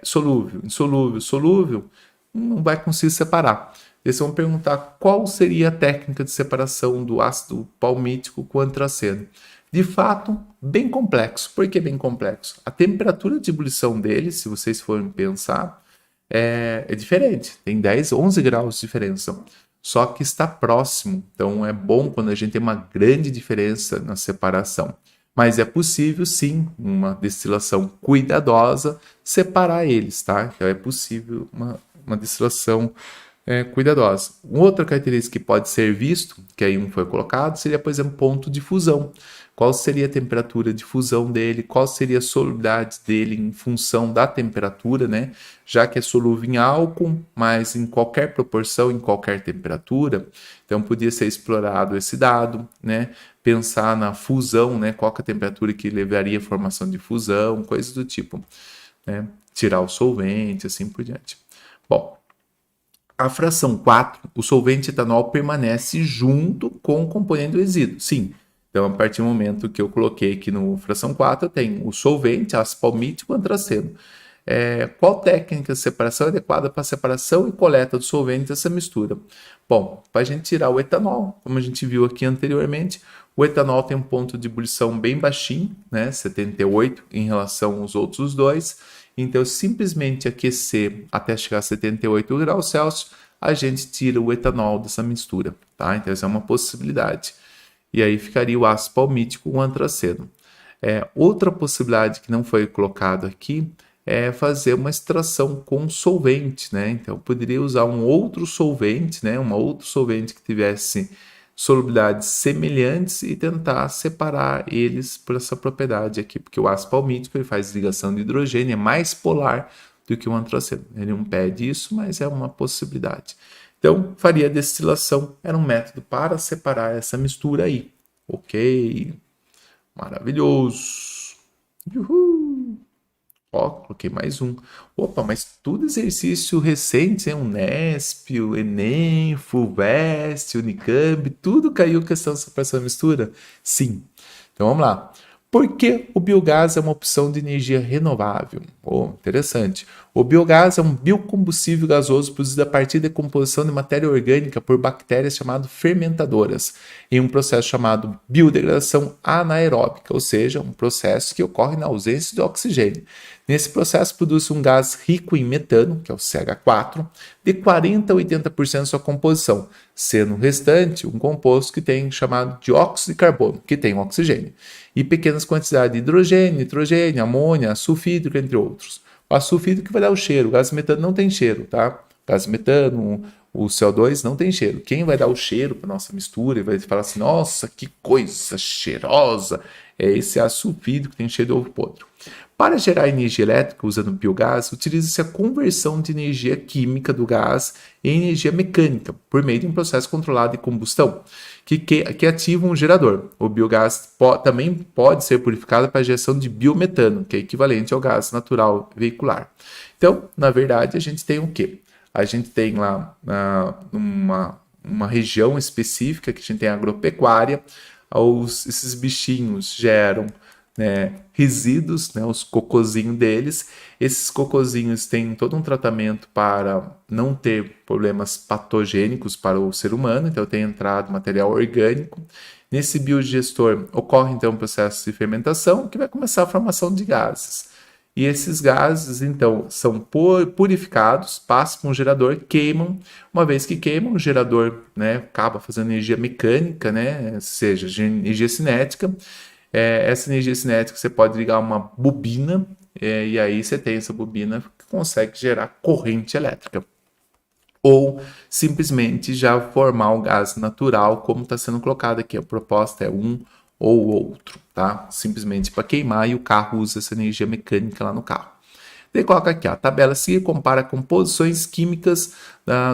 solúvel, insolúvel, solúvel, não vai conseguir separar. Eles vão perguntar qual seria a técnica de separação do ácido palmítico com o antraceno. De fato, bem complexo. Por que bem complexo? A temperatura de ebulição dele, se vocês forem pensar, é diferente. Tem 10, 11 graus de diferença. Só que está próximo. Então, é bom quando a gente tem uma grande diferença na separação. Mas é possível, sim, uma destilação cuidadosa, separar eles, tá? Então, é possível uma destilação cuidadosa. Outra característica que pode ser visto, que aí não foi colocado, seria, por exemplo, ponto de fusão. Qual seria a temperatura de fusão dele, qual seria a solubilidade dele em função da temperatura, né? Já que é solúvel em álcool, mas em qualquer proporção, em qualquer temperatura. Então, podia ser explorado esse dado, né? Pensar na fusão, né? Qual que é a temperatura que levaria à formação de fusão, coisas do tipo, né? Tirar o solvente, assim por diante. Bom, a fração 4, o solvente etanol permanece junto com o componente do resíduo. Sim. Então, a partir do momento que eu coloquei aqui no fração 4, eu tenho o solvente, ácido palmítico e antraceno. Qual técnica de separação é adequada para a separação e coleta do solvente dessa mistura? Bom, para a gente tirar o etanol, como a gente viu aqui anteriormente, o etanol tem um ponto de ebulição bem baixinho, né, 78 em relação aos outros dois. Então, simplesmente aquecer até chegar a 78 graus Celsius, a gente tira o etanol dessa mistura, tá? Então, essa é uma possibilidade. E aí ficaria o ácido palmítico com o antraceno. Outra possibilidade que não foi colocado aqui é fazer uma extração com solvente, né? Então, eu poderia usar um outro solvente, né? Um outro solvente que tivesse solubilidades semelhantes e tentar separar eles por essa propriedade aqui, porque o ácido palmítico ele faz ligação de hidrogênio, é mais polar do que o antraceno. Ele não pede isso, mas é uma possibilidade. Então, faria destilação, era um método para separar essa mistura aí. Ok, maravilhoso. Uhul. Ó, coloquei mais um. Opa, mas tudo exercício recente, hein? Unesp, o Enem, FUVEST, Unicamp, tudo caiu questão de separação e mistura? Sim. Então, vamos lá. Por que o biogás é uma opção de energia renovável? Interessante. O biogás é um biocombustível gasoso produzido a partir da decomposição de matéria orgânica por bactérias chamadas fermentadoras, em um processo chamado biodegradação anaeróbica, ou seja, um processo que ocorre na ausência de oxigênio. Nesse processo produz um gás rico em metano, que é o CH4, de 40% a 80% da sua composição, sendo o restante um composto que tem chamado dióxido de carbono, que tem oxigênio, e pequenas quantidades de hidrogênio, nitrogênio, amônia, sulfídrico, entre outros. O açúcar que vai dar o cheiro, o gás metano não tem cheiro, tá? Gás metano, o CO2 não tem cheiro. Quem vai dar o cheiro para nossa mistura e vai falar assim, nossa, que coisa cheirosa, é esse ácido sulfídrico que tem cheiro de ovo podre. Para gerar energia elétrica usando biogás, utiliza-se a conversão de energia química do gás em energia mecânica, por meio de um processo controlado de combustão, que ativa um gerador. O biogás também pode ser purificado para a geração de biometano, que é equivalente ao gás natural veicular. Então, na verdade, a gente tem o quê? A gente tem lá uma região específica que a gente tem agropecuária, esses bichinhos geram, né, resíduos, né, os cocozinhos deles. Esses cocozinhos têm todo um tratamento para não ter problemas patogênicos para o ser humano, então tem entrado material orgânico. Nesse biodigestor ocorre então um processo de fermentação que vai começar a formação de gases. E esses gases, então, são purificados, passam para um gerador, queimam. Uma vez que queimam, o gerador, né, acaba fazendo energia mecânica, né, ou seja, energia cinética. Essa energia cinética você pode ligar uma bobina, e aí você tem essa bobina que consegue gerar corrente elétrica. Ou simplesmente já formar o gás natural, como está sendo colocado aqui. A proposta é um ou outro, tá? Simplesmente para queimar, e o carro usa essa energia mecânica lá no carro. Daí coloca aqui, a tabela a seguir compara composições químicas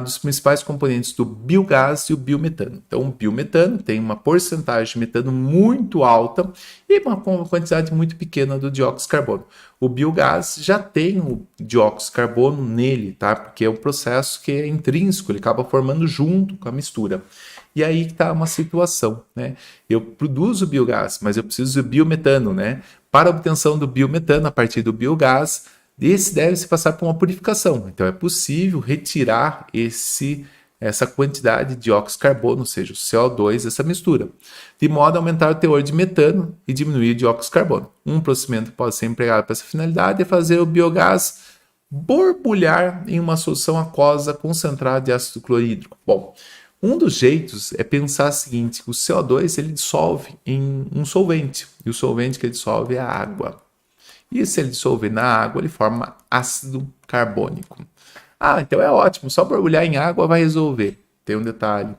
dos principais componentes do biogás e o biometano. Então, o biometano tem uma porcentagem de metano muito alta e uma quantidade muito pequena do dióxido de carbono. O biogás já tem o dióxido de carbono nele, tá? Porque é um processo que é intrínseco, ele acaba formando junto com a mistura. E aí está uma situação, né? Eu produzo biogás, mas eu preciso de biometano, né? Para a obtenção do biometano a partir do biogás, esse deve-se passar por uma purificação. Então é possível retirar essa quantidade de dióxido de carbono, ou seja, o CO2 dessa mistura, de modo a aumentar o teor de metano e diminuir o dióxido de carbono. Um procedimento que pode ser empregado para essa finalidade é fazer o biogás borbulhar em uma solução aquosa concentrada de ácido clorídrico. Bom, um dos jeitos é pensar o seguinte: o CO2 ele dissolve em um solvente, e o solvente que ele dissolve é a água. E se ele dissolver na água, ele forma ácido carbônico. Ah, então é ótimo, só borbulhar em água vai resolver. Tem um detalhe: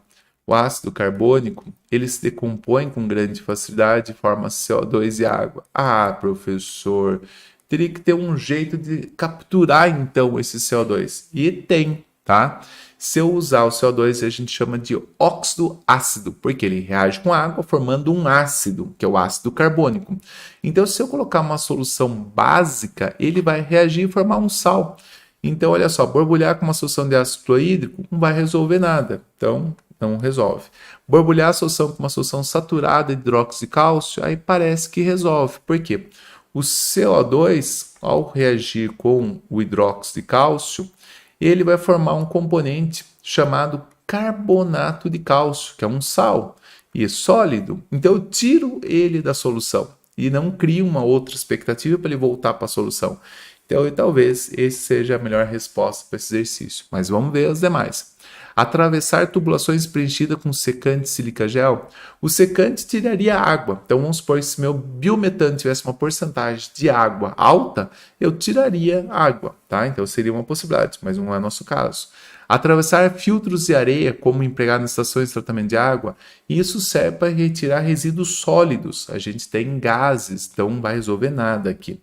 o ácido carbônico ele se decompõe com grande facilidade e forma CO2 e água. Ah, professor, teria que ter um jeito de capturar então esse CO2. E tem, tá? Se eu usar o CO2, a gente chama de óxido ácido, porque ele reage com água formando um ácido, que é o ácido carbônico. Então, se eu colocar uma solução básica, ele vai reagir e formar um sal. Então, olha só, borbulhar com uma solução de ácido clorídrico não vai resolver nada. Então, não resolve. Borbulhar a solução com uma solução saturada de hidróxido de cálcio, aí parece que resolve. Por quê? O CO2, ao reagir com o hidróxido de cálcio, ele vai formar um componente chamado carbonato de cálcio, que é um sal, e é sólido. Então eu tiro ele da solução e não crio uma outra expectativa para ele voltar para a solução. Então talvez esse seja a melhor resposta para esse exercício. Mas vamos ver as demais. Atravessar tubulações preenchidas com secante sílica gel. O secante tiraria água. Então vamos supor que se meu biometano tivesse uma porcentagem de água alta, eu tiraria água, tá? Então seria uma possibilidade, mas não é nosso caso. Atravessar filtros de areia, como empregado nas estações de tratamento de água, isso serve para retirar resíduos sólidos. A gente tem gases, então não vai resolver nada aqui.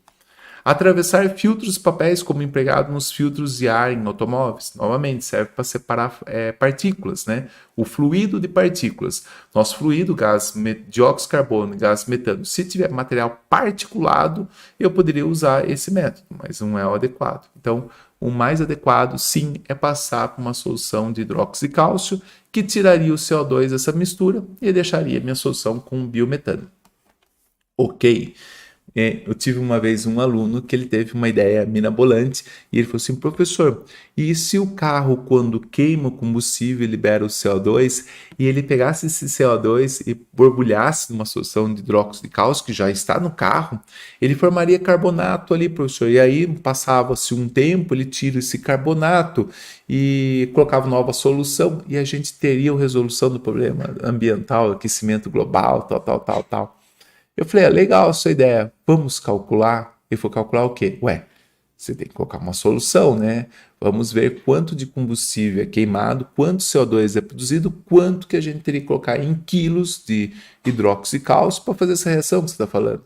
Atravessar filtros de papéis, como empregado nos filtros de ar em automóveis. Novamente, serve para separar partículas, né? O fluido de partículas. Nosso fluido, gás dióxido de carbono e gás metano, se tiver material particulado, eu poderia usar esse método, mas não é o adequado. Então, o mais adequado, sim, é passar por uma solução de hidróxido de cálcio, que tiraria o CO2 dessa mistura e deixaria minha solução com biometano. Ok. Eu tive uma vez um aluno que ele teve uma ideia mirabolante e ele falou assim: professor, e se o carro quando queima o combustível libera o CO2 e ele pegasse esse CO2 e borbulhasse numa solução de hidróxido de cálcio que já está no carro, ele formaria carbonato ali, professor, e aí passava-se um tempo, ele tira esse carbonato e colocava nova solução e a gente teria a resolução do problema ambiental, aquecimento global, tal. Eu falei, legal a sua ideia, vamos calcular. Ele falou, calcular o quê? Ué, você tem que colocar uma solução, né? Vamos ver quanto de combustível é queimado, quanto CO2 é produzido, quanto que a gente teria que colocar em quilos de hidróxido de cálcio para fazer essa reação que você está falando.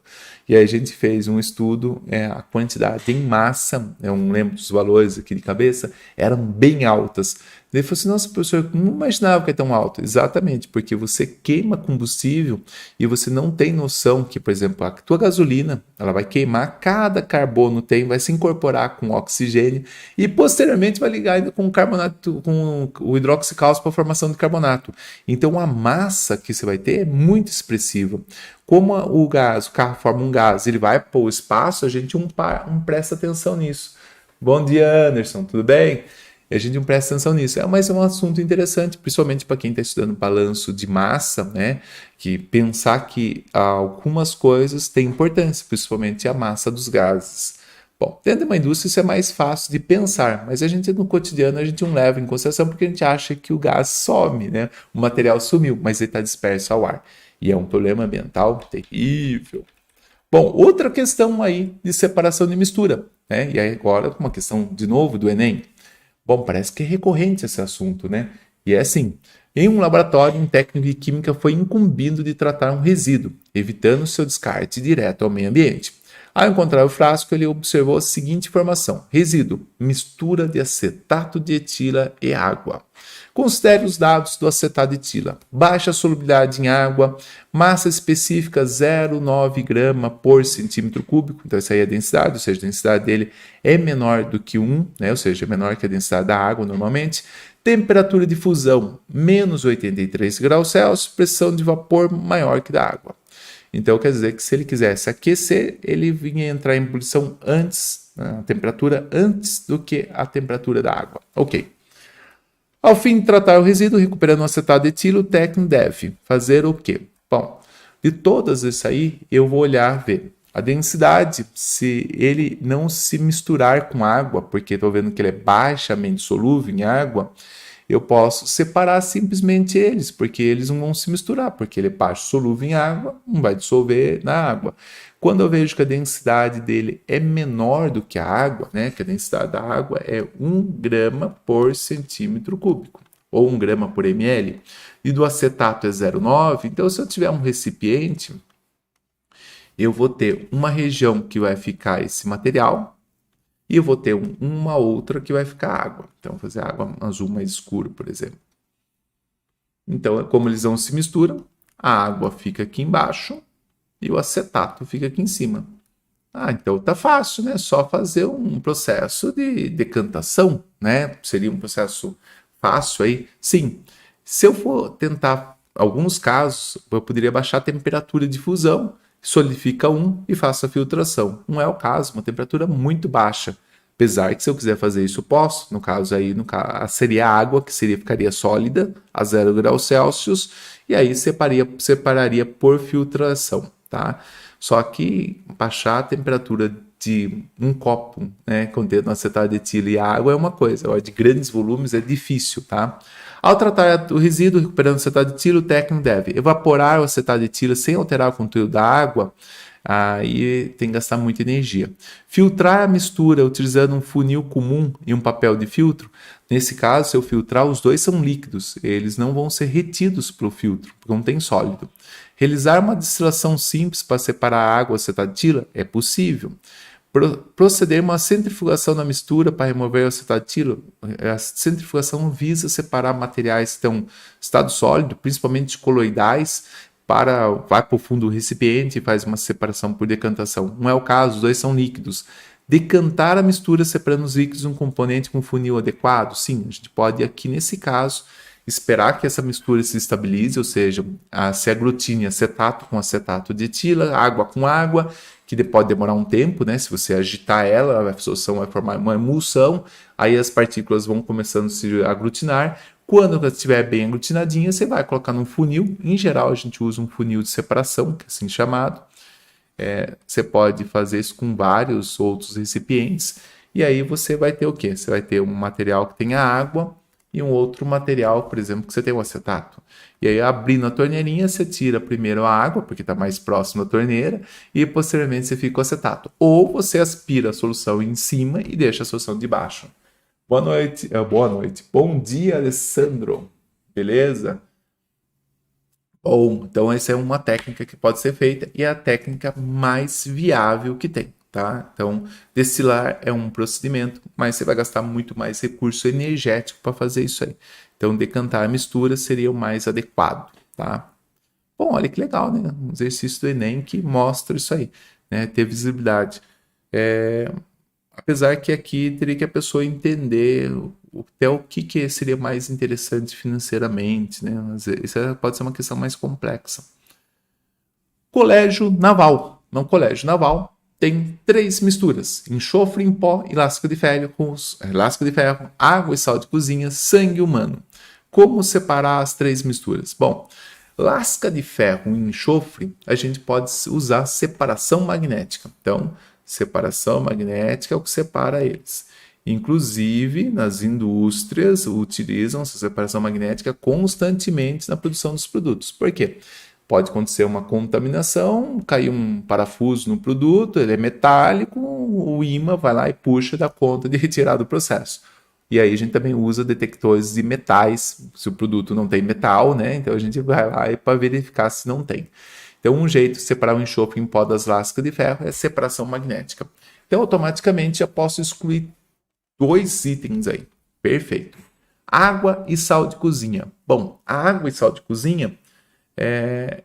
E aí a gente fez um estudo, a quantidade em massa, eu não lembro dos valores aqui de cabeça, eram bem altas. Ele falou assim, nossa, professor, não imaginava que é tão alto. Exatamente, porque você queima combustível e você não tem noção que, por exemplo, a tua gasolina, ela vai queimar, cada carbono vai se incorporar com oxigênio e posteriormente vai ligar ainda com o carbonato, com o hidróxido de cálcio para a formação de carbonato. Então a massa que você vai ter é muito expressiva. Como o carro forma um gás, ele vai para o espaço, a gente não presta atenção nisso. Bom dia, Anderson, tudo bem? E a gente não presta atenção nisso. Mas é um assunto interessante, principalmente para quem está estudando balanço de massa, né? Que pensar que algumas coisas têm importância, principalmente a massa dos gases. Bom, dentro de uma indústria isso é mais fácil de pensar, mas a gente no cotidiano a gente não leva em consideração porque a gente acha que o gás some, né? O material sumiu, mas ele está disperso ao ar. E é um problema ambiental terrível. Bom, outra questão aí de separação de mistura, né? E aí agora uma questão de novo do Enem. Bom, parece que é recorrente esse assunto, né? E é assim, em um laboratório, um técnico de química foi incumbido de tratar um resíduo, evitando seu descarte direto ao meio ambiente. Ao encontrar o frasco, ele observou a seguinte informação: resíduo, mistura de acetato de etila e água. Considere os dados do acetato de etila. Baixa solubilidade em água, massa específica 0,9 grama por centímetro cúbico. Então, essa aí é a densidade, ou seja, a densidade dele é menor do que 1, né? Ou seja, é menor que a densidade da água normalmente. Temperatura de fusão, menos 83 graus Celsius, pressão de vapor maior que da água. Então, quer dizer que se ele quisesse aquecer, ele vinha entrar em ebulição antes, a temperatura antes do que a temperatura da água. Ok. Ao fim de tratar o resíduo, recuperando o acetato de etilo, o técnico deve fazer o quê? Bom, de todas isso aí, eu vou olhar, ver a densidade, se ele não se misturar com água, porque estou vendo que ele é baixamente solúvel em água, eu posso separar simplesmente eles, porque eles não vão se misturar, porque ele é baixo solúvel em água, não vai dissolver na água. Quando eu vejo que a densidade dele é menor do que a água, né, que a densidade da água é 1 grama por centímetro cúbico, ou 1 grama por ml, e do acetato é 0,9, então se eu tiver um recipiente, eu vou ter uma região que vai ficar esse material, e eu vou ter uma outra que vai ficar água. Então, vou fazer água azul mais escuro, por exemplo. Então, como eles não se misturam, a água fica aqui embaixo e o acetato fica aqui em cima. Então tá fácil, né? Só fazer um processo de decantação, né? Seria um processo fácil aí. Sim, se eu for tentar, alguns casos, eu poderia baixar a temperatura de fusão, solidifica e faça a filtração. Não é o caso, uma temperatura muito baixa. Apesar que se eu quiser fazer isso, eu posso. No caso aí, seria a água, que ficaria sólida a 0 graus Celsius, e aí separaria por filtração, tá? Só que baixar a temperatura de um copo, né, contendo acetato de etilo e água é uma coisa, de grandes volumes é difícil, tá? Ao tratar o resíduo recuperando o acetato de etilo, o técnico deve evaporar o acetato de etilo sem alterar o conteúdo da água, aí tem que gastar muita energia. Filtrar a mistura utilizando um funil comum e um papel de filtro. Nesse caso, se eu filtrar, os dois são líquidos, eles não vão ser retidos pelo filtro, porque não tem sólido. Realizar uma destilação simples para separar a água e o acetato de etila é possível. Proceder uma centrifugação na mistura para remover o acetato de etilo. A centrifugação visa separar materiais que estão em estado sólido, principalmente coloidais, vai para o fundo do recipiente e faz uma separação por decantação. Não é o caso, os dois são líquidos. Decantar a mistura separando os líquidos um componente com funil adequado? Sim, a gente pode aqui nesse caso esperar que essa mistura se estabilize, ou seja, se aglutine acetato com acetato de etila, água com água, que pode demorar um tempo, né? Se você agitar ela, a absorção vai formar uma emulsão, aí as partículas vão começando a se aglutinar. Quando ela estiver bem aglutinadinha, você vai colocar num funil. Em geral, a gente usa um funil de separação, que é assim chamado. Você pode fazer isso com vários outros recipientes. E aí você vai ter o quê? Você vai ter um material que tenha água e um outro material, por exemplo, que você tem o acetato. E aí, abrindo a torneirinha, você tira primeiro a água, porque está mais próximo da torneira, e posteriormente você fica com o acetato. Ou você aspira a solução em cima e deixa a solução de baixo. Boa noite, boa noite. Bom dia, Alessandro. Beleza? Bom, então essa é uma técnica que pode ser feita e é a técnica mais viável que tem, tá? Então, destilar é um procedimento, mas você vai gastar muito mais recurso energético para fazer isso aí. Então, decantar a mistura seria o mais adequado, tá? Bom, olha que legal, né? Um exercício do Enem que mostra isso aí, né? Ter visibilidade. Apesar que aqui teria que a pessoa entender até o que seria mais interessante financeiramente, né? Isso pode ser uma questão mais complexa. Colégio naval. Não, colégio naval tem 3 misturas: enxofre em pó e lasca de ferro, água e sal de cozinha, sangue humano. Como separar as 3 misturas? Bom, lasca de ferro e enxofre, a gente pode usar separação magnética. Então, separação magnética é o que separa eles. Inclusive, nas indústrias utilizam essa separação magnética constantemente na produção dos produtos. Por quê? Pode acontecer uma contaminação, cair um parafuso no produto, ele é metálico, o imã vai lá e puxa da conta de retirar do processo. E aí a gente também usa detectores de metais, se o produto não tem metal, né? Então a gente vai lá para verificar se não tem. Então um jeito de separar o enxofre em pó das lascas de ferro é separação magnética. Então automaticamente já posso excluir 2 itens aí. Perfeito. Água e sal de cozinha. Bom, a água e sal de cozinha é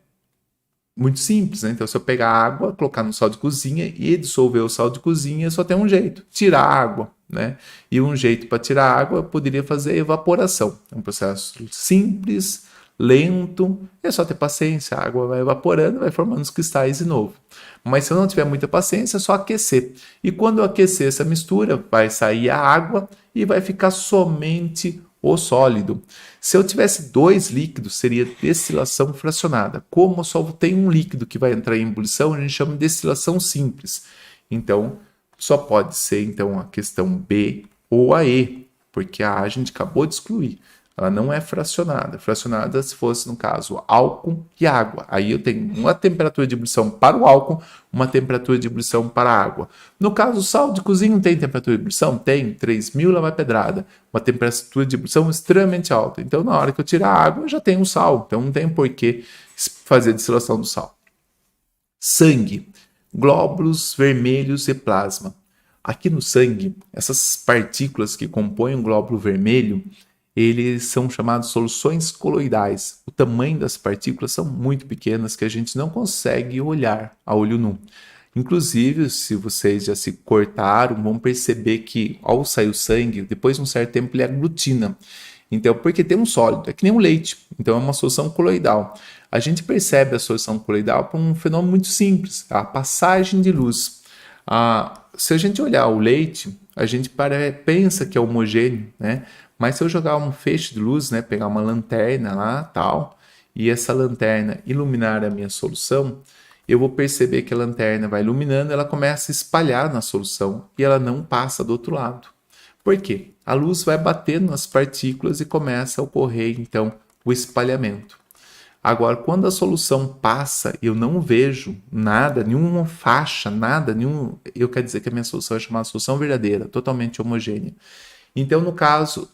muito simples, né? Então, se eu pegar a água, colocar no sal de cozinha e dissolver o sal de cozinha, só tem um jeito: tirar a água, né? E um jeito para tirar a água, eu poderia fazer evaporação. É um processo simples, lento, é só ter paciência. A água vai evaporando, vai formando os cristais de novo. Mas se eu não tiver muita paciência, é só aquecer. E quando eu aquecer essa mistura, vai sair a água e vai ficar somente o sólido. Se eu tivesse 2 líquidos, seria destilação fracionada. Como eu só tenho um líquido que vai entrar em ebulição, a gente chama de destilação simples. Então, só pode ser então a questão B ou a E, porque a a gente acabou de excluir. Ela não é fracionada. Fracionada se fosse, no caso, álcool e água. Aí eu tenho uma temperatura de ebulição para o álcool, uma temperatura de ebulição para a água. No caso, sal de cozinha não tem temperatura de ebulição? Tem, 3.000 lá vai pedrada. Uma temperatura de ebulição extremamente alta. Então, na hora que eu tirar a água, eu já tenho um sal. Então, não tem por que fazer a destilação do sal. Sangue, glóbulos vermelhos e plasma. Aqui no sangue, essas partículas que compõem o glóbulo vermelho, eles são chamados soluções coloidais. O tamanho das partículas são muito pequenas que a gente não consegue olhar a olho nu. Inclusive, se vocês já se cortaram, vão perceber que ao sair o sangue, depois de um certo tempo ele aglutina. Então, porque tem um sólido, é que nem um leite. Então, é uma solução coloidal. A gente percebe a solução coloidal por um fenômeno muito simples, a passagem de luz. Se a gente olhar o leite, a gente pensa que é homogêneo, né? Mas se eu jogar um feixe de luz, né, pegar uma lanterna lá, tal, e essa lanterna iluminar a minha solução, eu vou perceber que a lanterna vai iluminando, ela começa a espalhar na solução e ela não passa do outro lado. Por quê? A luz vai batendo nas partículas e começa a ocorrer, então, o espalhamento. Agora, quando a solução passa e eu não vejo nada, nenhuma faixa, nada, eu quero dizer que a minha solução é chamada solução verdadeira, totalmente homogênea. Então, no caso,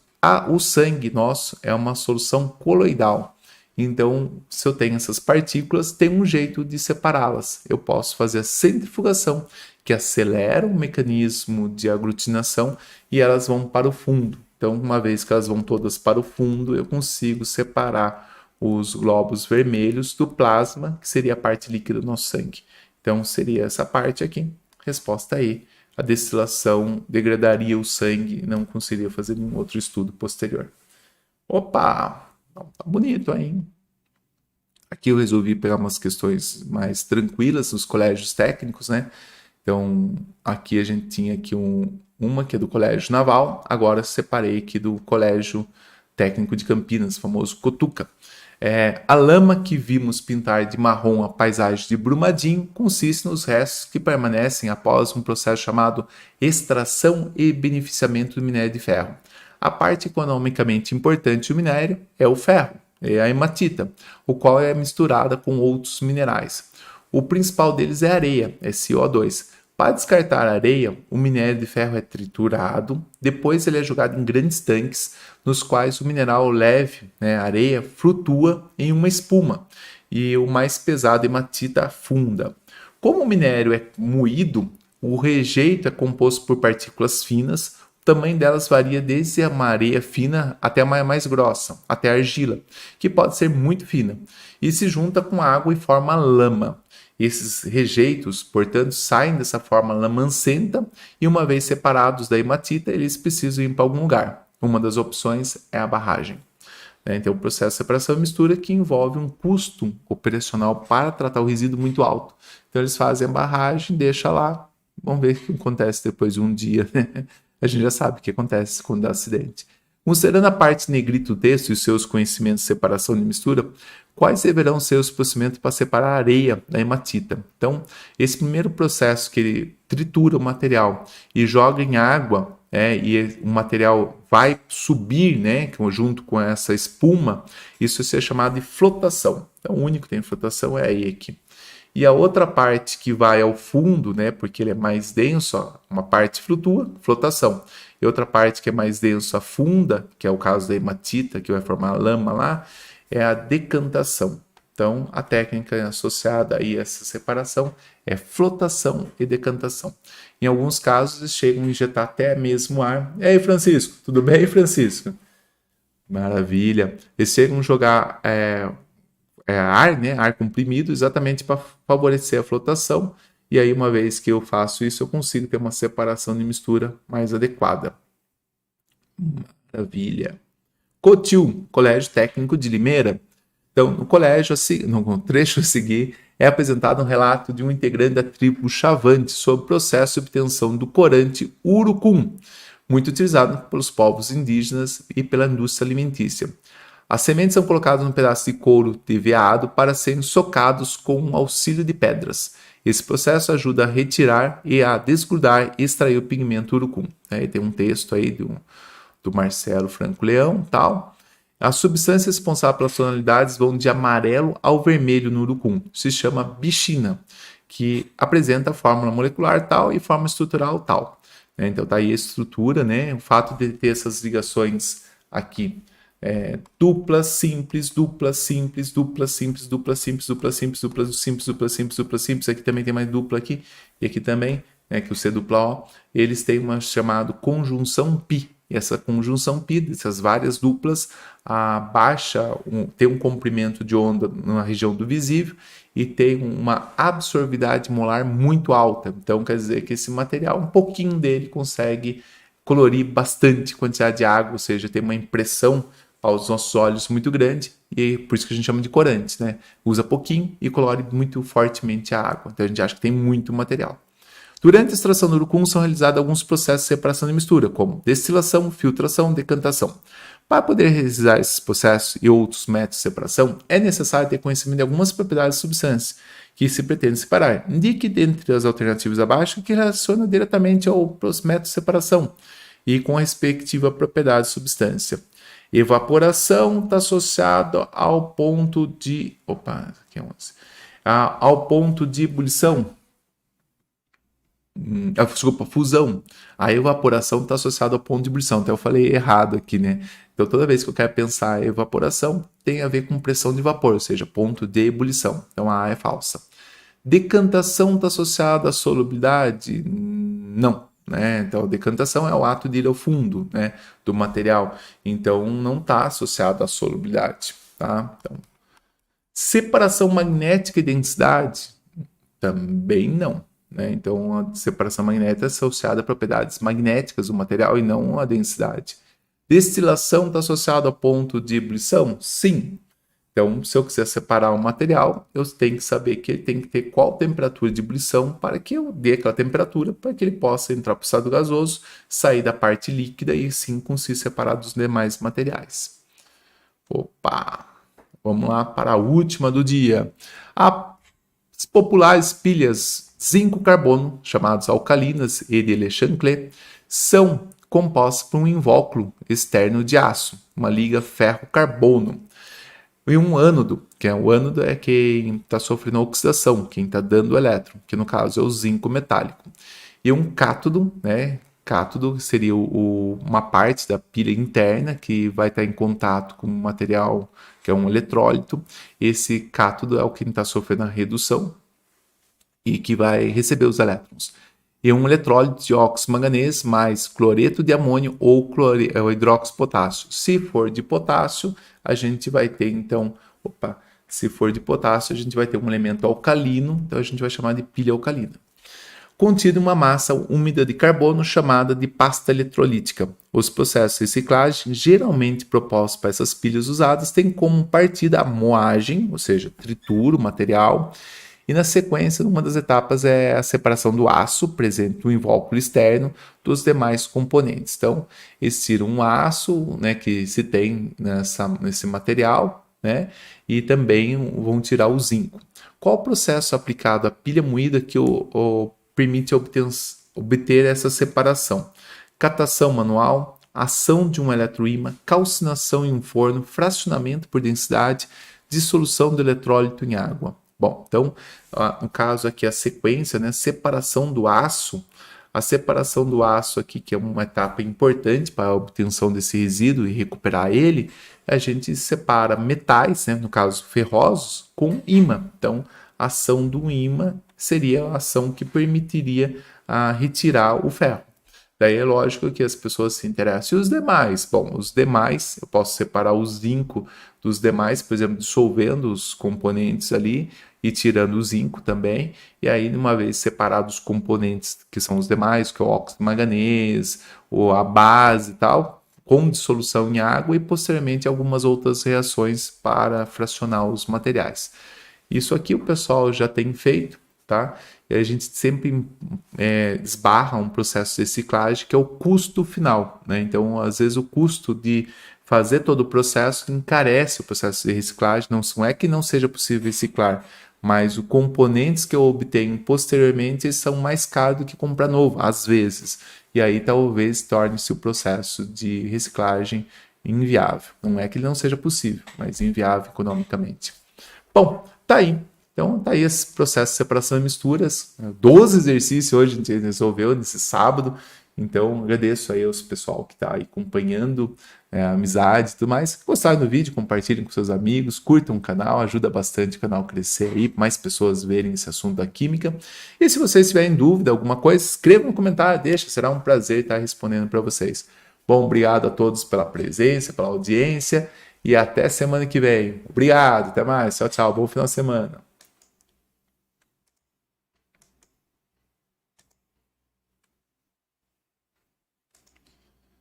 o sangue nosso é uma solução coloidal. Então, se eu tenho essas partículas, tem um jeito de separá-las. Eu posso fazer a centrifugação, que acelera o mecanismo de aglutinação e elas vão para o fundo. Então, uma vez que elas vão todas para o fundo, eu consigo separar os glóbulos vermelhos do plasma, que seria a parte líquida do nosso sangue. Então, seria essa parte aqui. Resposta aí. A destilação degradaria o sangue e não conseguiria fazer nenhum outro estudo posterior. Opa! Tá bonito, hein? Aqui eu resolvi pegar umas questões mais tranquilas dos colégios técnicos, né? Então, aqui a gente tinha aqui uma que é do Colégio Naval, agora separei aqui do Colégio Técnico de Campinas, famoso Cotuca. A lama que vimos pintar de marrom a paisagem de Brumadinho consiste nos restos que permanecem após um processo chamado extração e beneficiamento do minério de ferro. A parte economicamente importante do minério é o ferro, é a hematita, o qual é misturada com outros minerais. O principal deles é a areia, é CO2. Para descartar a areia, o minério de ferro é triturado, depois ele é jogado em grandes tanques, nos quais o mineral leve, a areia, flutua em uma espuma, e o mais pesado, hematita, afunda. Como o minério é moído, o rejeito é composto por partículas finas, o tamanho delas varia desde uma areia fina até a mais grossa, até a argila, que pode ser muito fina, e se junta com água e forma lama. Esses rejeitos, portanto, saem dessa forma lamancenta e, uma vez separados da hematita, eles precisam ir para algum lugar. Uma das opções é a barragem. Então, o processo de separação e mistura que envolve um custo operacional para tratar o resíduo muito alto. Então, eles fazem a barragem, deixam lá, vamos ver o que acontece depois de um dia. A gente já sabe o que acontece quando dá acidente. Considerando a parte negrita do texto e os seus conhecimentos de separação e mistura, quais deverão ser os procedimentos para separar a areia da hematita? Então, esse primeiro processo que ele tritura o material e joga em água, e o material vai subir, junto com essa espuma, isso vai ser chamado de flotação. Então, o único que tem flotação é aí aqui. E a outra parte que vai ao fundo, porque ele é mais denso, uma parte flutua, flotação. E outra parte que é mais denso, afunda, que é o caso da hematita, que vai formar a lama lá, é a decantação. Então, a técnica associada aí a essa separação é flotação e decantação. Em alguns casos, eles chegam a injetar até mesmo ar. E aí, Francisco? Tudo bem, Francisco? Maravilha. Eles chegam a jogar ar, ar comprimido, exatamente para favorecer a flotação. E aí, uma vez que eu faço isso, eu consigo ter uma separação de mistura mais adequada. Maravilha. COTIL, Colégio Técnico de Limeira. Então, no trecho a seguir, é apresentado um relato de um integrante da tribo Chavante sobre o processo de obtenção do corante urucum, muito utilizado pelos povos indígenas e pela indústria alimentícia. As sementes são colocadas num pedaço de couro de veado para serem socados com o auxílio de pedras. Esse processo ajuda a retirar e a desgrudar e extrair o pigmento urucum. E tem um texto aí do Marcelo Franco Leão, tal. As substâncias responsáveis pelas tonalidades vão de amarelo ao vermelho no urucum. Se chama bichina, que apresenta a fórmula molecular tal e forma estrutural tal. Então tá aí a estrutura, o fato de ter essas ligações aqui. Dupla, simples, dupla, simples, dupla, simples, dupla, simples, dupla, simples, dupla, simples, dupla, simples, dupla, simples. Aqui também tem mais dupla aqui. E aqui também, que o C dupla O, eles têm uma chamada conjunção pi. E essa conjunção pi, dessas várias duplas, tem um comprimento de onda na região do visível e tem uma absorvidade molar muito alta. Então, quer dizer que esse material, um pouquinho dele, consegue colorir bastante quantidade de água, ou seja, tem uma impressão aos nossos olhos muito grande, e por isso que a gente chama de corante, Usa pouquinho e colore muito fortemente a água. Então, a gente acha que tem muito material. Durante a extração do urucum são realizados alguns processos de separação e mistura, como destilação, filtração, decantação. Para poder realizar esses processos e outros métodos de separação, é necessário ter conhecimento de algumas propriedades de substâncias que se pretende separar. Indique dentre as alternativas abaixo que relaciona diretamente aos métodos de separação e com a respectiva propriedade de substância. Evaporação está associado ao ponto de... ao ponto de ebulição. Fusão. A evaporação está associada ao ponto de ebulição. Então eu falei errado aqui, Então toda vez que eu quero pensar em evaporação, tem a ver com pressão de vapor, ou seja, ponto de ebulição. Então a A é falsa. Decantação está associada à solubilidade? Não. Então, decantação é o ato de ir ao fundo do material. Então, não está associado à solubilidade. Tá? Então, separação magnética e densidade? Também não. Então, a separação magnética é associada a propriedades magnéticas do material e não à densidade. Destilação está associada ao ponto de ebulição? Sim. Então, se eu quiser separar um material, eu tenho que saber que ele tem que ter qual temperatura de ebulição para que eu dê aquela temperatura para que ele possa entrar para o estado gasoso, sair da parte líquida e sim conseguir separar dos demais materiais. Opa! Vamos lá para a última do dia. As populares pilhas zinco-carbono, chamadas alcalinas e de Le Chanclet, são compostas por um invólucro externo de aço, uma liga ferro-carbono. E um ânodo, que é o ânodo é quem está sofrendo oxidação, quem está dando o elétron, que no caso é o zinco metálico. E um cátodo, né? Cátodo seria uma parte da pilha interna que vai estar em contato com um material que é um eletrólito. Esse cátodo é o que está sofrendo a redução e que vai receber os elétrons. E um eletrólito de óxido manganês mais cloreto de amônio ou hidróxido potássio. Se for de potássio, a gente vai ter então, se for de potássio, a gente vai ter um elemento alcalino, então a gente vai chamar de pilha alcalina. Contido uma massa úmida de carbono chamada de pasta eletrolítica. Os processos de reciclagem, geralmente propostos para essas pilhas usadas, têm como partida a moagem, ou seja, tritura o material, e na sequência, uma das etapas é a separação do aço presente no invólucro externo dos demais componentes. Então, eles tiram um aço, né, que se tem nesse material, né, e também vão tirar o zinco. Qual o processo aplicado à pilha moída que permite obter essa separação? Catação manual, ação de um eletroímã, calcinação em um forno, fracionamento por densidade, dissolução do eletrólito em água. Bom, então, no caso aqui, a sequência, né, separação do aço, a separação do aço aqui, que é uma etapa importante para a obtenção desse resíduo e recuperar ele, a gente separa metais, né, no caso ferrosos, com ímã. Então, a ação do ímã seria a ação que permitiria retirar o ferro. Daí é lógico que as pessoas se interessam. E os demais? Bom, os demais, eu posso separar o zinco dos demais, por exemplo, dissolvendo os componentes ali e tirando o zinco também. E aí, uma vez separados os componentes que são os demais, que é o óxido de manganês, ou a base e tal, com dissolução em água e posteriormente algumas outras reações para fracionar os materiais. Isso aqui o pessoal já tem feito, tá? E a gente sempre esbarra um processo de reciclagem que é o custo final, né? Então, às vezes, o custo de fazer todo o processo encarece o processo de reciclagem. Não é que não seja possível reciclar, mas os componentes que eu obtenho posteriormente são mais caros do que comprar novo, às vezes. E aí talvez torne-se o processo de reciclagem inviável. Não é que ele não seja possível, mas inviável economicamente. Bom, tá aí. Então, tá aí esse processo de separação e misturas. 12 exercícios hoje a gente resolveu nesse sábado. Então, agradeço aí aos pessoal que está aí acompanhando a amizade e tudo mais. Gostaram do vídeo, compartilhem com seus amigos, curtam o canal, ajuda bastante o canal a crescer aí, mais pessoas verem esse assunto da química. E se vocês tiverem dúvida, alguma coisa, escreva no comentário, deixa, será um prazer estar respondendo para vocês. Bom, obrigado a todos pela presença, pela audiência e até semana que vem. Obrigado, até mais, tchau, tchau, bom final de semana.